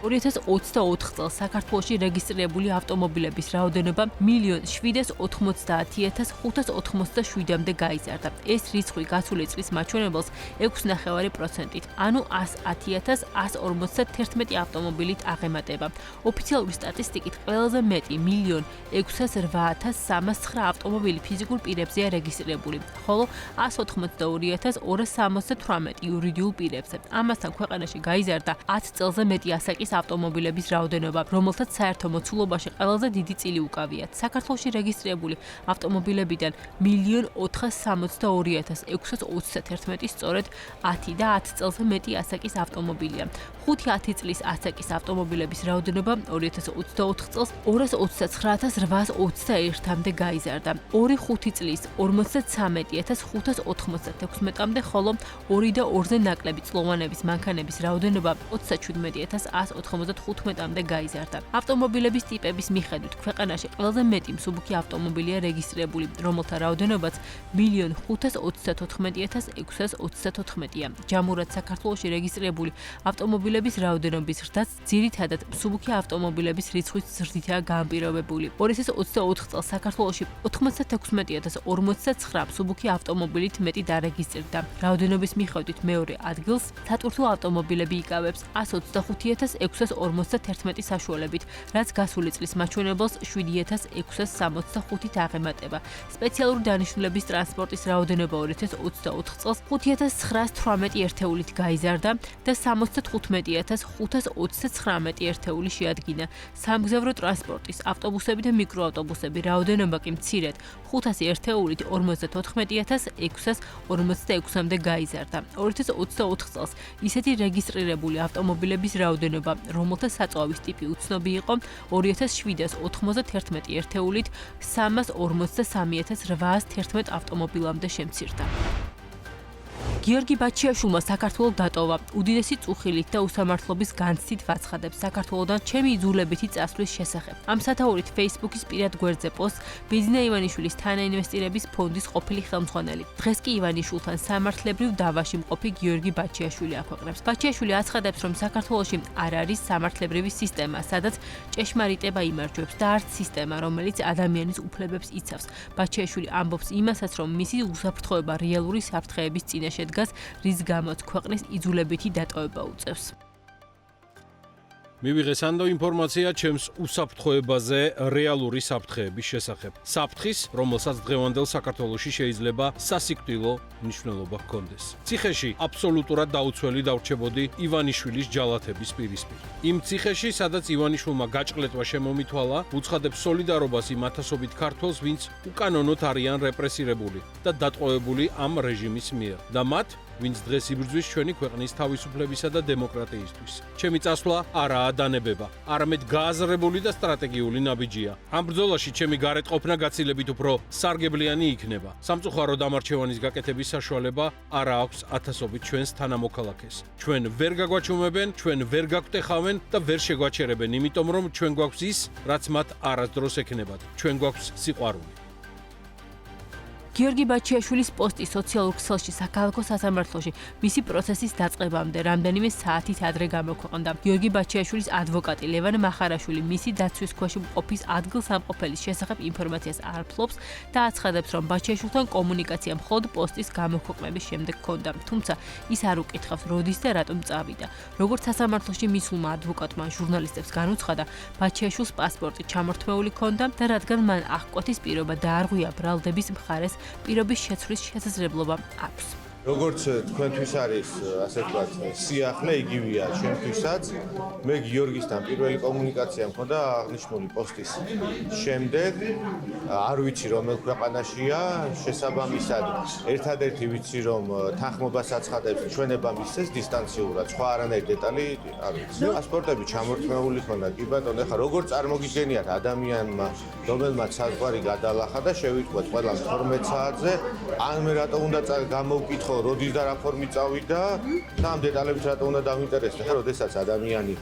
2024 წელს საქართველოში რეგისტრირებული ავტომობილების რაოდენობა 1,790,587-მდე გაიზარდა. ეს რიცხვი გასული წლის მაჩვენებელს 6.9%-ით, ანუ 110,151 ავტომობილით აღემატება. ოფიციალური სტატისტიკით ყველაზე მეტი 1,608,309 ავტომობილი ფიზიკურ პირებზეა რეგისტრირებული, ხოლო 182,278 იურიდიულ პირებზე. ამასთან ქვეყანაში გაიზარდა 10 წელზე მეტი ასაკის ავტომობილების რაოდენობა, რომელთაც საერთო მოცულობაში ყველაზე დიდი წილი უკავიათ. საქართველოში რეგისტრირებული ავტომობილებიდან 1,462,631 სწორედ 10 და 10 წელზე მეტი ასაკის ავტომობილია. 5-10 წლის ასაკის ავტომობილების რაოდენობა 2024 წელს 229,821-მდე გაიზარდა. 2-5 წლის 53,596-მდე, ხოლო 2 და 2-ზე ნაკლები წლოვანების მანქანების რაოდენობა 37,195-მდე გაიზარდა. ავტომობილების ტიპების მიხედვით ქვეყანაში ყველაზე მეტი მსუბუქი ავტომობილია რეგისტრირებული, რომელთა რაოდენობაც 1,534,634-ია. ჯამურად საქართველოში რეგისტრირებული ავტომობილების რაოდენობის ზრდაც ძირითადად მსუბუქი ავტომობილების რიცხვის ზრდითაა განპირობებული. 2024 წელს საქართველოში 96,049 მსუბუქი ავტომობილით მეტი დარეგისტრირდა. რაოდენობის მიხედვით მეორე ადგილს სატვირთო ავტომობილები იკავებს 125,651 საშუალებით, რაც გასული წლის მაჩვენებელს 7,665-ით აღემატება. სპეციალური დანიშნულების ტრანსპორტის რაოდენობა 2024 წელს 5,918 ერთეულით გაიზარდა და 75,529 ერთეული შეადგინა. სამგზავრო ტრანსპორტის ავტობუსები და მიკროავტობუსები რაოდენობა კი მცირედ 500 ერთეულით 54,646-მდე გაიზარდა. 2024 წელს ისეთი რეგისტრირებული ავტომობილების რაოდენობა, რომელთა საწვავის ტიპი უცნობი იყო, 2791 ერთეულით 343,811 ავტომობილამდე შემცირდა. გიორგი ბაჩიაშვილმა საქართველოს დატოვა. უდიდესი წუხილით და უსამართლობის განცდით ვაცხადებს საქართველოსთან ჩემი იძულებითი წასვლის შესახებ. ამ სათაურით Facebook-ის პირად გვერდზე პოსტს ბიზნა ივანიშვილის თანაინვესტირების ფონდის ყოფილი ხელმძღვანელი. დღეს კი ივანიშვილთან სამართლებრივ დავაში მყოფი გიორგი ბაჩიაშვილი აქვეყნებს. ბაჩიაშვილი აცხადებს, რომ საქართველოში არ არის სამართლებრივი სისტემა, სადაც ჭეშმარიტება იმარჯვებს და არც სისტემა, რომელიც ადამიანის უფლებებს იცავს. ბაჩიაშვილი ამბობს იმასაც, რომ მისი უსაფრთხოება რეალური საფრთხეების წინაშე დგას, რის გამოც ქვეყნის იძულებითი დატოვება უწევს. მივიღე სანდო ინფორმაცია ჩემს უსაფრთხოებაზე რეალური საფრთხეების შესახებ. საფრთხის, რომელსაც დღევანდელ საქართველოში შეიძლება სასიკვდილო მნიშვნელობა ჰქონდეს. ციხეში აბსოლუტურად დაუცველი დავრჩებოდი ივანიშვილის ჯალათების პირისპირ. იმ ციხეში, სადაც ივანიშვილმა გაჭყლეტვა შემომითვალა, უცხადებს სოლიდარობას იმ ათასობით ქართველს, ვინც უკანონოდ არიან რეპრესირებული და დატყვევებული ამ რეჟიმის მიერ. და მათ ვინც დღეს იბრძვის ჩვენი ქვეყნის თავისუფლებისა და დემოკრატიისთვის. ჩემი წასვლა არაა დანებება, არამედ გააზრებული და სტრატეგიული ნაბიჯია. ამ ბრძოლაში ჩემი გარეთ ყოფნა გაცილებით უფრო სარგებლიანი იქნება. სამწუხაროდ ამარჩევანის გაკეთების საშუალება არ აქვს ათასობით ჩვენს თანამოქალაქეს. ჩვენ ვერ გაგვაჩუმებენ, ჩვენ ვერ გაგვტეხავენ და ვერ შეგვაჩერებენ, იმიტომ რომ ჩვენ გვაქვს ის, რაც მათ არასდროს ექნებათ. ჩვენ გვაქვს სიყვარული. გიორგი ბაჩიაშვილის პოსტი სოციალურ ქსელში საქალაქო სასამართლოში მისი პროცესის დაწყებამდე რამდენიმე საათით ადრე გამოქვეყნდა. გიორგი ბაჩიაშვილის ადვოკატი ლევან მახარაშვილი მისი დაცვის ქვეშ მყოფის ადგილსამყოფელის შესახებ ინფორმაციას არ ფლობს და აცხადებს, რომ ბაჩიაშვილთან კომუნიკაცია მხოლოდ პოსტის გამოქვეყნების შემდეგ ჰქონდა. თუმცა ის არ უკითხავს, როდის და რატომ წავიდა. როგორც სასამართლოში მისულმა ადვოკატმა ჟურნალისტებს განუცხადა, ბაჩიაშვილს პასპორტი ჩამორთმეული ჰქონდა და რადგან მან აღკვეთის პირობა დაარღვია ბრალდების მხარეს პირობის შეცვლის შესაძლებლობა აქვს. როგორც თქვენთვის არის, ასე ვთქვათ, სიახლე იგივეა ჩვენთვისაც. მე გიორგისთან პირველი კომუნიკაცია მქონდა აღნიშნული პოსტის შემდეგ. არ ვიცი რომელ ქვეყანაშია, შესაბამისად, ერთადერთი ვიცი რომ თანხმობას აცხადებს ჩვენება მისცეს დისტანციურად, სხვა არანაირი დეტალი არ ვიცი. პასპორტები ჩამორთმეული ხონდა, კი ბატონო, ეხლა როგორ წარმოგიდგენიათ ადამიანმა, რომელმაც საზღვარი გადალახა და შევიტყვეთ ყველა 12 საათზე, ან მე რატო უნდა გამოვკითხო როდის და რა ფორმით წავიდა და ამ დეტალებით რატო უნდა დავინტერესდე, ხა, როდესაც ადამიანი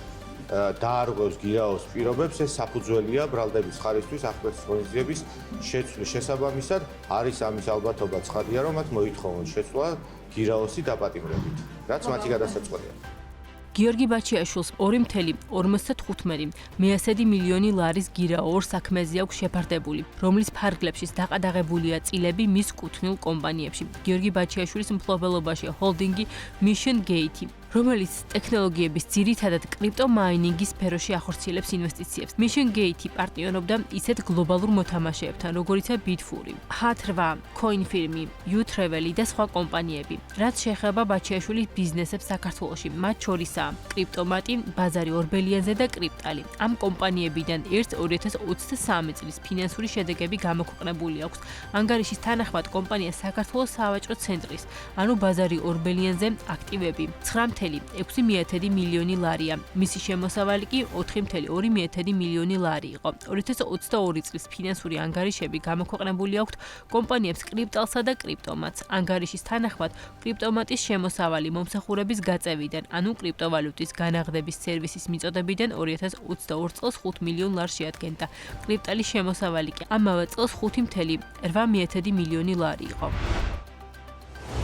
დაარღვევს გირაოს პირობებს, ეს საფუძველია ბრალდების ხარისთვის აღკვეთის ღონისძიების შეცვლის შესაბამისად, არის ამის ალბათობა ცხადია, რომ მათ მოითხოვონ შეცვლა გირაოსი დაპატიმრებით, რაც მათი გადასაწყვეტია. გიორგი ბაჩიაშვილს 2.55 მილიონი ლარის გირაო ორ საქმეზე აქვს შეფარდებული, რომლის ფარგლებშიც დაყადაღებულია წილები მის კუთვნილ კომპანიებში. გიორგი ბაჩიაშვილის მფლობელობაში ჰოლდინგი Mission Gate, რომელიც ტექნოლოგიების ძირითადად კრიპტომაინინგის სფეროში ახორციელებს ინვესტიციებს. Mission Gate პარტნიორობდა ისეთ გლობალურ მოთამაშეებთან, როგორიცაა Bitfury, H8, Coinfirm, U-Travel და სხვა კომპანიები. რაც შეეხება ბაჩიაშვილის ბიზნესებს საქართველოში, მათ შორისაა კრიპტომატი, ბაზარი ორბელიანზე და კრიპტალი. ამ კომპანიებიდან ერთ 2023 წლის ფინანსური შედეგები გამოქვეყნებული აქვს. ანგარიშის თანახმად კომპანია საქართველოს სავაჭრო ცენტრის, ანუ ბაზარი ორბელიანზე აქტივები 9.6 მილიონი ლარია. მისი შემოსავალი კი 4.2 მილიონი ლარი იყო. 2022 წლის ფინანსური ანგარიშები გამოქვეყნებული აქვს კომპანიებს კრიპტალსა და კრიპტომატს. ანგარიშის თანახმად, კრიპტომატის შემოსავალი მომსახურების გაწევიდან, ანუ კრიპტოვალუტის განაღდების სერვისის მიწოდებიდან 2022 წელს 5 მილიონ ლარს შეადგენდა. კრიპტალის შემოსავალი კი ამავე წელს 5.8 მილიონი ლარი იყო.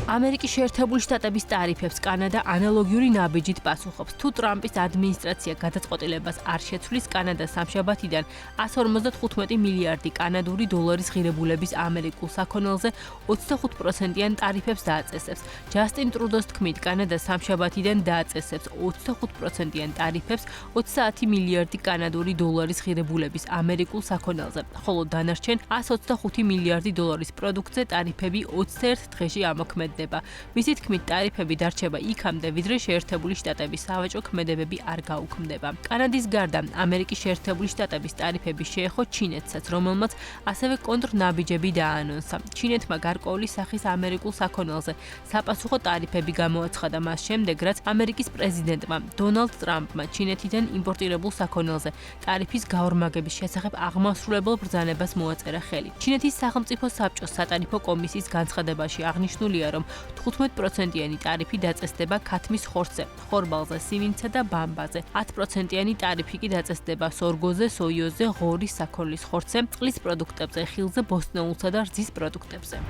ამერიკის შეერთებული შტატების ტარიფებს კანადა ანალოგიური ნაბიჯით პასუხობს. თუ ტრამპის ადმინისტრაცია გადაწყვეტილებას არ შეცვლის, კანადა სამშაბათიდან 155 მილიარდი კანადური დოლარის ღირებულების ამერიკულ საქონელზე 25%-იან ტარიფებს დააწესებს. ჯასტინ ტრუდოს თქმით, კანადა სამშაბათიდან დააწესებს 25%-იან ტარიფებს 30 მილიარდი კანადური დოლარის ღირებულების ამერიკულ საქონელზე, ხოლო დანარჩენ 125 მილიარდი დოლარის პროდუქტზე ტარიფები 21 დღეში ამოქმედება. მისი თქმით, ტარიფები დარჩება იქამდე, ვიდრე შეერთებული შტატების სავაჭრო ქმედებები არ გაუქმდება. კანადის გარდა, ამერიკის შეერთებული შტატების ტარიფები შეეხო ჩინეთსაც, რომელმაც ასევე კონტრნაბიჯები დაანონსა. ჩინეთმა გარკვეული სახის ამერიკულ საქონელზე საპასუხო ტარიფები გამოაცხადა მას შემდეგ, რაც ამერიკის პრეზიდენტმა დონალდ ტრამპმა ჩინეთიდან იმპორტირებულ საქონელზე ტარიფის გაორმაგების შესახებ აღმასრულებელ ბრძანებას მოაწერა ხელი. ჩინეთის სახელმწიფო საბჭოს სატარიფო კომისიის განცხადებაში აღნიშნულია, რომ 15%-იანი ტარიფი დაწესდება ქათმის ხორცზე, ხორბალზე, სიმინდსა და ბამბაზე. 10%-იანი ტარიფი კი დაწესდება სორგოზე, სოიოზზე, ღორის საქონლის ხორცზე, წყლის პროდუქტებზე, ხილზე, ბოსტნეულსა და რძის პროდუქტებზე.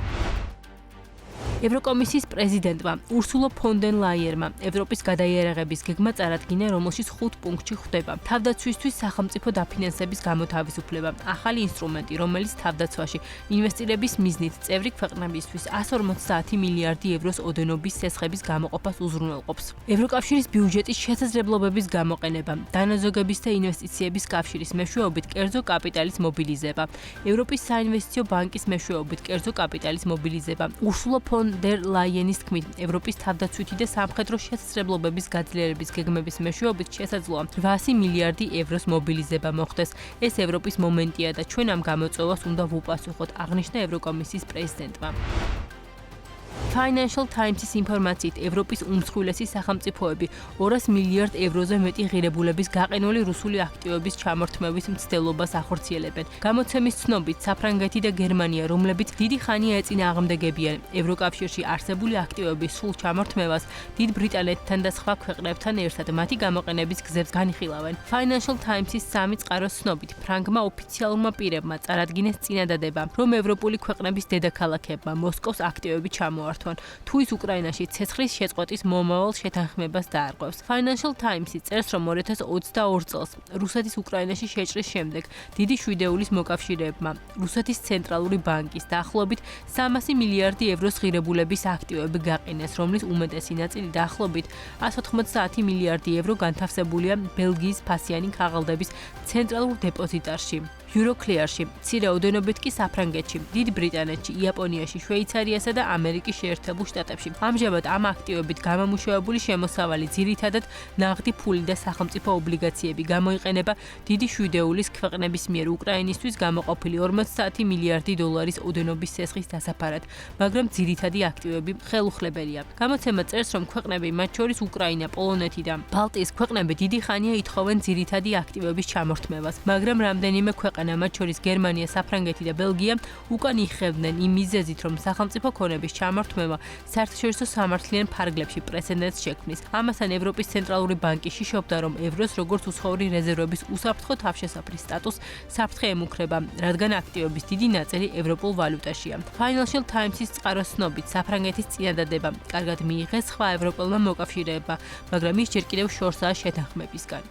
ევროკომისიის პრეზიდენტმა ურსულა ფონ დერ ლაიერმა ევროპის გადაიარაღების გეგმა წარადგინა, რომელშიც 5 პუნქტში ხვდება თავდაცვისთვის სახელმწიფო დაფინანსების გამოთავისუფლება, ახალი ინსტრუმენტი, რომელიც თავდაცვაში ინვესტირების მიზნით წევრი ქვეყნებისთვის 150 მილიარდი ევროს ოდენობის სესხების გამოყოფას უზრუნველყოფს. ევროკავშირის ბიუჯეტის შესაძლებლობების გამოყენება, დანაზოგების და ინვესტიციების კავშირის მეშვეობით კერძო კაპიტალის მობილიზება, ევროპის საინვესტიციო ბანკის მეშვეობით კერძო კაპიტალის მობილიზება, ურსულა ფონ დერ ლაიერის თქმით, ევროპის თავდაცვითი და სამხედრო შესაძლებლობების გაძლიერების გეგმების მეშვეობით შესაძლოა 800 მილიარდი ევროს მობილიზება მოხდეს. ეს ევროპის მომენტია და ჩვენ ამ გამოწვევას უნდა ვუპასუხოთ, აღნიშნა ევროკომისიის პრეზიდენტმა. Financial Times-ის ინფორმაციით, ევროპის უმსხვილესი სახელმწიფოები 200 მილიარდ ევროზე მეტი ღირებულების გაყინული რუსული აქტივების ჩამორთმევის მცდელობას ახორციელებენ. გამოცემის ცნობით, საფრანგეთი და გერმანია, რომლებიც დიდი ხანია ეწინააღმდეგებიან ევროკავშირში არსებული აქტივების სრულ ჩამორთმევას, დიდ ბრიტანეთთან და სხვა ქვეყნებთან ერთად მათი გამოყენების გზებს განიხილავენ. Financial Times-ის სამი წყაროს ცნობით, ფრანგმა ოფიციალურმა პირებმა წარადგინეს წინადადება, რომ ევროპული ქვეყნების დედაქალაქებმა მოსკოვს აქტივები ჩამოართვან, თუ ის უკრაინაში ცეცხლის შეწყვეტის მომავალ შეთანხმებას დაარღვევს. Financial Times-ი წერს, რომ 2022 წელს რუსეთის უკრაინაში შეჭრის შემდეგ დიდი შვიდეულის მოკავშირეებმა რუსეთის ცენტრალური ბანკის დაახლოებით 300 მილიარდი ევროს ღირებულების აქტივები გაყინეს, რომლის უმეტესი ნაწილი დაახლოებით 190 მილიარდი евро განთავსებულია ბელგიის ფასიანი ქაღალდების ცენტრალურ დეპოზიტარში. Euroclear-ში, მცირე ოდენობით კი საფრანგეთში, დიდ ბრიტანეთში, იაპონიაში, შვეიცარიასა და ამერიკის შეერთებულ შტატებში. ამჟამად ამ აქტივებით გამომუშავებული შემოსავალი ძირითადად ნაღდი ფული და სახელმწიფო ობლიგაციები გამოიყენება დიდი შვიდეულის ქვეყნების მიერ უკრაინისთვის გამოყოფილი 50 მილიარდი დოლარის ოდენობის სესხის დასაფარად, მაგრამ ძირითადი აქტივები ხელუხლებელია. გამოცემა წერს, რომ ქვეყნები, მათ შორის უკრაინა, პოლონეთი და ბალტიის ქვეყნები დიდი ხანია ითხოვენ ძირითადი აქტივების ჩამორთმევას, მაგრამ რამდენიმე ქვეყანა მათ შორის გერმანია, საფრანგეთი და ბელგია უკან იხევდნენ იმ მიზეზით, რომ სახელმწიფო ქონების ჩამორთმევა საერთაშორისო სამართლიან ფარგლებში პრეცედენტს შექმნის. ამასთან ევროპის ცენტრალური ბანკი შიშობდა, რომ ევროს როგორც უცხოური რეზერვების უსაფრთხო თავშესაფრის სტატუსს საფრთხე ემუქრება, რადგან აქტივების დიდი ნაწილი ევროპულ ვალუტაშია. Financial Times-ის წყაროს ცნობით, საფრანგეთის წინადადება კარგად მიიღეს სხვა ევროპელმა მოკავშირეებმა, მაგრამ ის ჯერ კიდევ შორსაა შეთანხმებისგან.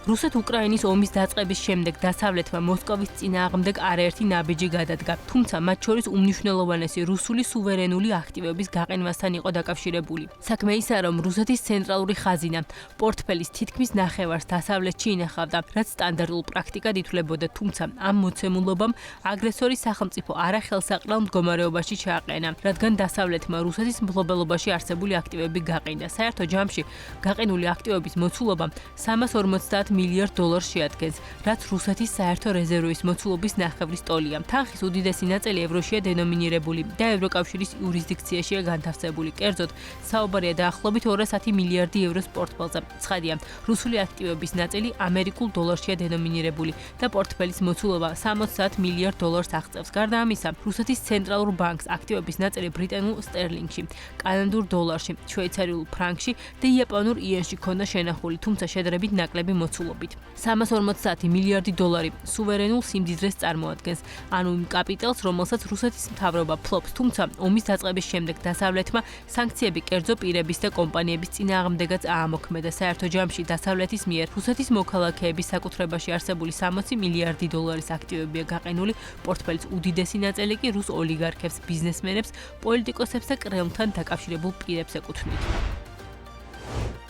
რუსეთ-უკრაინის ომის დაწყების შემდეგ დასავლეთმა მოსკოვის წინააღმდეგ არაერთი ნაბიჯი გადადგა, თუმცა მათ შორის უმნიშვნელოვანესი რუსული სუვერენული აქტივების გაყენვასთან იყო დაკავშირებული. საქმე ისაა, რომ რუსეთის ცენტრალური ხაზინა პორტფელის თითქმის ნახევარს დასავლეთში ინახავდა, რაც სტანდარტულ პრაქტიკად ითვლებოდა, თუმცა ამ მოცემულობამ აგრესორის სახელმწიფო არახელსაყრელ მდგომარეობაში ჩააყენა, რადგან დასავლეთმა რუსეთის მფლობელობაში არსებული აქტივები გაყინა. საერთო ჯამში გაყინული აქტივების მოცულობა 350 მილიარდ დოლარს შეადგენს, რაც რუსეთის საერთო რეზერვის მოცულობის ნახევრის ტოლია. თანხის უდიდესი ნაწილი ევროშია დენომინირებული და ევროკავშირის იურისდიქციაშია განთავსებული. კერძოდ, საუბარია დაახლოებით 210 მილიარდი ევროს პორტფელზე. ცხადია, რუსული აქტივების ნაწილი ამერიკულ დოლარშია დენომინირებული და პორტფელის მოცულობა 60 მილიარდ დოლარს აღწევს. გარდა ამისა, რუსეთის ცენტრალურ ბანკს აქტივების ნაწილი ბრიტანულ სტერლინგში, კანადურ დოლარში, შვეიცარიულ ფრანკში და იაპონურ იენში ქონდა შენახული, თუმცა შედარებით ნაკლები მოცულობით. 350 მილიარდი დოლარი სუვერენულ სიმდიდრეს წარმოადგენს, ანუ იმ კაპიტალს, რომელსაც რუსეთის მთავრობა ფლობს, თუმცა ომის დაწყების შემდეგ დასავლეთმა სანქციები კერძო პირების და კომპანიების წინააღმდეგაც აამოქმედა. საერთო ჯამში დასავლეთის მიერ რუსეთის მოქალაქეების საკუთრებაში არსებული 60 მილიარდი დოლარის აქტივებია გაყენული, პორტფელის უდიდესი ნაწილი კი რუს ოლიგარქებს, ბიზნესმენებს, პოლიტიკოსებს და კრემლთან დაკავშირებულ პირებს ეკუთვნით.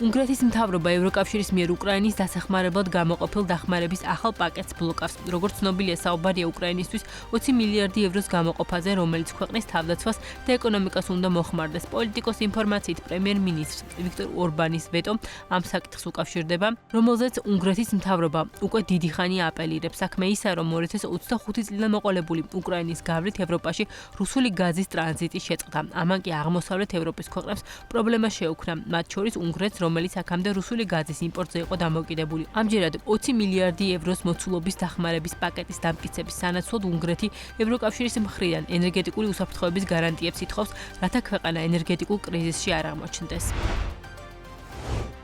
უნგრეთის მთავრობა ევროკავშირის მიერ უკრაინის დასახმარებლად გამოყოფილ დახმარების ახალ პაკეტს ბლოკავს. როგორც ცნობილია, საუბარია უკრაინისთვის 20 მილიარდი ევროს გამოყოფაზე, რომელიც ქვეყნის თავდაცვას და ეკონომიკას უნდა მოხმარდეს. პოლიტიკოს ინფორმაციით, პრემიერ-მინისტრ ვიქტორ ორბანის ვეტო ამ საკითხს უკავშირდება, რომელზეც უნგრეთის მთავრობა უკვე დიდი ხანია აპელირებს. საქმე ისაა, რომ 2025 წლიდან მოყოლებული უკრაინის გავლით ევროპაში რუსული გაზის ტრანზიტის შეწყდა. ამან კი აღმოსავლეთ ევროპის ქვეყნებს პრობლემა შეუქმნა, მათ შორის უნგრეთს, რომელიც აქამდე რუსული გაზის იმპორტზე იყო დამოკიდებული. ამჯერად 20 მილიარდი ევროს მოცულობის დახმარების პაკეტის დამტკიცების სანაცვლოდ უნგრეთი ევროკავშირის მხრიდან ენერგეტიკული უსაფრთხოების გარანტიებს ითხოვს, რათა ქვეყანა ენერგეტიკულ კრიზისში არ აღმოჩნდეს.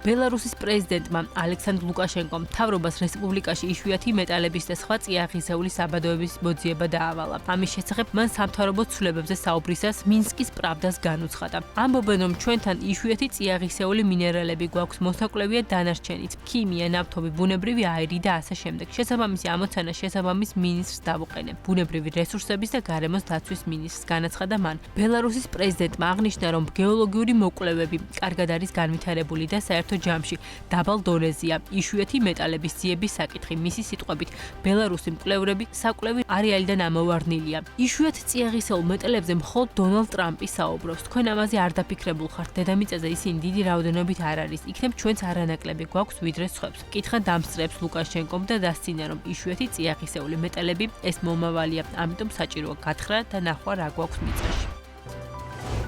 ბელარუსის პრეზიდენტმა ალექსანდრ ლუკაშენკომ მთავრობას რესპუბლიკაში იშვიათი მეტალების და სხვა წიაღისეული საბადოების მოძიება დაავალა. ამის შესახებ მან სამთავრობო ცვლილებებზე საუბრისას მინსკის პრავდას განუცხადა. ამბობენ, რომ ჩვენთან იშვიათი წიაღისეული მინერალები გვაქვს, მოსაკვლევია დანარჩენიც, ქიმია, ნავთობი, ბუნებრივი აირი და ასე შემდეგ. შესაბამისი ამოცანა შესაბამის მინისტრს დავუყენებ. ბუნებრივი რესურსების და გარემოს დაცვის მინისტრს განაცხადა მან. ბელარუსის პრეზიდენტმა აღნიშნა, რომ გეოლოგიური მოკვლევები კარგად არის განვითარებული და საერთო ჯამში დაბალ დონეზეა იშვიათი მეტალების ძიების საკითხი. მისი სიტყვებით, ბელარუსი მკვლევრები საკვლევი არეალიდან ამოვარდნილია. იშვიათ წიაღისეულ მეტალებზე მხოლოდ დონალდ ტრამპი საუბრობს. თქვენ ამაზე არ დაფიქრებულ ხართ, დედამიწაზე ისინი დიდი რაოდენობით არ არის. იქნებ ჩვენც არანაკლები გვაქვს ვიდრე სხვებს. კითხა დამსწრებს ლუკაშენკომ და დასცინა, რომ იშვიათი წიაღისეული მეტალები ეს მომავალია, ამიტომ საჭიროა გათხრა და ნახვა რა გვაქვს მიწაში.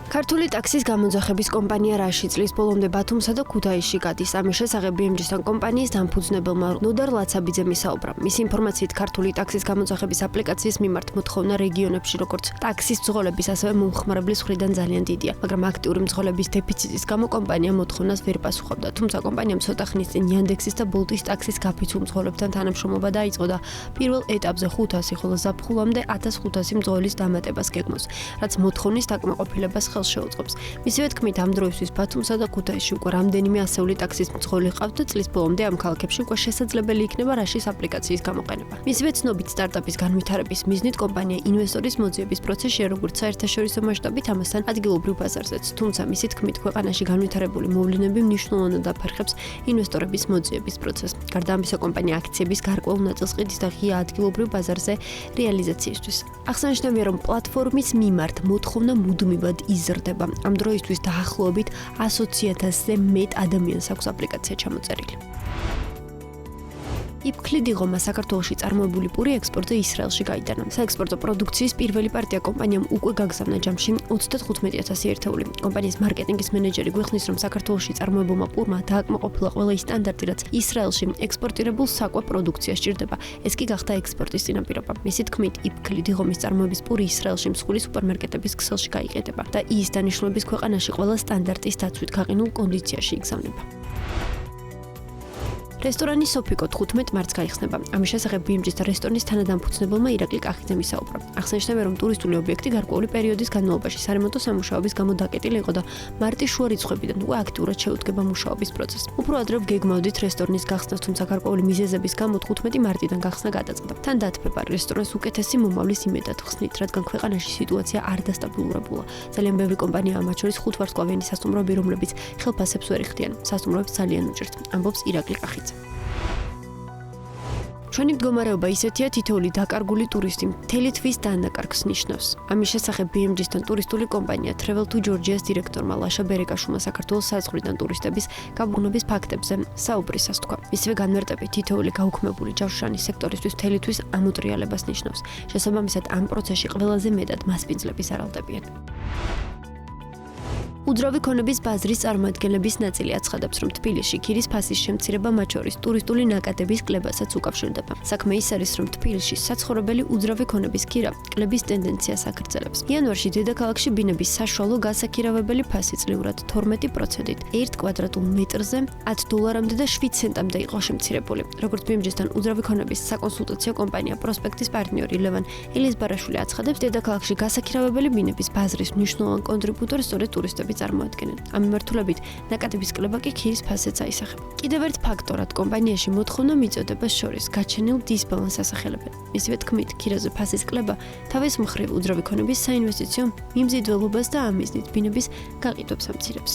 ქართული ტაქსის გამოძახების კომპანია რაში წლის ბოლომდე ბათუმსა და ქუთაისში გადის. ამის შესახებ BMG-სთან კომპანიის დამფუძნებელმა ნოდარ ლაცაბიძემ ისაუბრა. მისი ინფორმაციით ქართული ტაქსის გამოძახების აპლიკაციის მიმართ მოთხოვნა რეგიონებში როგორც ტაქსის მძღოლების, ასევე მომხმარებლის მხრიდან ძალიან დიდია, მაგრამ აქტიური მძღოლების დეფიციტის გამო კომპანია მოთხოვნას ვერ პასუხობდა. თუმცა კომპანიამ ცოტა ხნის წინ Yandex-ის და Bolt-ის ტაქსის გაფიცულ მძღოლებთან თანამშრომლობა დაიწყო და პირველ ეტაპზე 500, ხოლო ზაფხულამდე 1500 მძღოლის დამატებას გეგმავს, რაც მოთხოვნის დაკმაყოფილებას ხელს შეუწყობს. მისივე თქმით, ამ დროისთვის ბათუმსა და ქუთაისში უკვე რამდენიმე ასეული ტაქსის მძღოლი ყავთ და წლის ბოლომდე ამ ქალაქებში უკვე შესაძლებელი იქნება რაშის აპლიკაციის გამოყენება. მისივე ცნობით, სტარტაპის განვითარების მიზნით კომპანია ინვესტორის მოძიების პროცესში როგორც საერთაშორისო მასშტაბით, ამასთან ადგილობრივ ბაზარზეც. თუმცა მისი თქმით, ქვეყანაში განვითარებული მოვლენები მნიშვნელოვნად აფერხებს ინვესტორების მოძიების პროცესს. გარდა ამისა, კომპანია აქციების გარკვეულ ნაწილს ყიდის და ღია ადგილობრივ ბაზარზე რეალიზაციისთვის. აღსანიშნავია, რომ პლატფორმის მიმართ მოთხოვნა მუდმივად იზრდება. ამ დროისთვის დაახლოებით 120,000-ზე მეტ ადამიანს აქვს აპლიკაცია ჩამოწერილი. იფქლიდი ღომა საქართველოში წარმოებული პური ექსპორტზე ისრაელში გაიტანა. საექსპორტო პროდუქციის პირველი პარტია კომპანიამ უკვე გაგზავნა ჯამში 35,000 ერთეული. კომპანიის მარკეტინგის მენეჯერი გვიხსნის, რომ საქართველოში წარმოებულმა პურმა დააკმაყოფილა ყველა ის სტანდარტი, რაც ისრაელში ექსპორტირებულ საკვებ პროდუქციას სჭირდება. ეს კი გახდა ექსპორტის წინაპირობა. მისი თქმით, იფქლიდი ღომის წარმოების პური ისრაელში მსხვილი სუპერმარკეტების ქსელში გაიყიდება და ის დანიშნულების ქვეყანაში ყველა სტანდარტის დაცვით გაყინულ კონდიციაში იგზავნება. რესტორანი Sofiko 15 მარტს გაიხსნება. ამის შესახებ BMG-ს და რესტორნის თანადამფუძნებელმა ირაკლი კახიძემ ისაუბრა. აღსანიშნავია, რომ ტურისტული ობიექტი გარკვეული პერიოდის განმავლობაში სარემონტო სამუშაოების გამო დაკეტილი იყო და მარტის შუა რიცხვებიდან უკვე აქტიურად შეუდგება მუშაობის პროცესს. უფრო ადრე გეგმავდით რესტორნის გახსნას, თუმცა გარკვეული მიზეზების გამო 15 მარტიდან გახსნა გადაწყდა. თან დათმება რესტორანს უკეთესი მომავლის იმედად ხსნით, რადგან ქვეყანაში სიტუაცია არ დასტაბილურებულა. ძალიან ბევრი კომპანიაა, მათ შორის 5 ვარსკვლავიანი სასტუმროები, რომლებიც ხელფასებს ვერ იხდიან. სასტუმროებს ძალიან უჭირთ, ამბობს ირაკლი კახიძე. ჩვენი მდგომარეობა ისეთია, თითოეული დაკარგული ტურისტი მთელი თვის დანაკარგს ნიშნავს. ამის შესახებ BMG-სთან ტურისტული კომპანია Travel to Georgia-ს დირექტორმა ლაშა ბერეკაშვილმა საქართველოს საზღვრიდან ტურისტების გაბრუნების ფაქტებზე საუბრისას თქვა. მისივე განმარტებით, თითოეული გაუქმებული ჯავშანის სექტორისთვის მთელი თვის ამოტრიალებას ნიშნავს. შესაბამისად, ამ პროცესში ყველაზე მეტად მასპინძლების არალდებიან. უძრავი ქონების ბაზრის წარმოადგენლების ნაწილი აცხადებს, რომ თბილისში ქირის ფასის შემცირება მათ შორის ტურისტული ნაკადების კლებასაც უკავშირდება. საქმე ის არის, რომ თბილისში საცხოვრებელი უძრავი ქონების ქირა კლების ტენდენციას აგრძელებს. იანვარში დედაქალაქში ბინების საშუალო გასაქირავებელი ფასი წლიურად 12%-ით 1 კვადრატულ მეტრზე $10-მდე და 7 ცენტამდე იყო შემცირებული. როგორც BMG-სთან უძრავი ქონების საკონსულტაციო კომპანია პროსპექტის პარტნიორი ლევან ელიზბარაშვილი აცხადებს, დედაქალაქში გასაქირავებელი ბინების ბაზრის მნიშვნელოვან კონტრიბუტორს სწორედ ტურისტები წარმოადგენენ. ამ მიმართულებით ნაკადების კლება კი ქირის ფასეც აისახება. კიდევ ერთ ფაქტორად კომპანიაში მოთხოვნა მიწოდებას შორის გაჩენილ დისბალანსს ასახელებენ. მისივე თქმით, ქირაზე ფასის კლება თავის მხრივ უძრავი ქონების საინვესტიციო მიმზიდველობას და ამ მიზნით ბინების გაყიდვებს ამცირებს.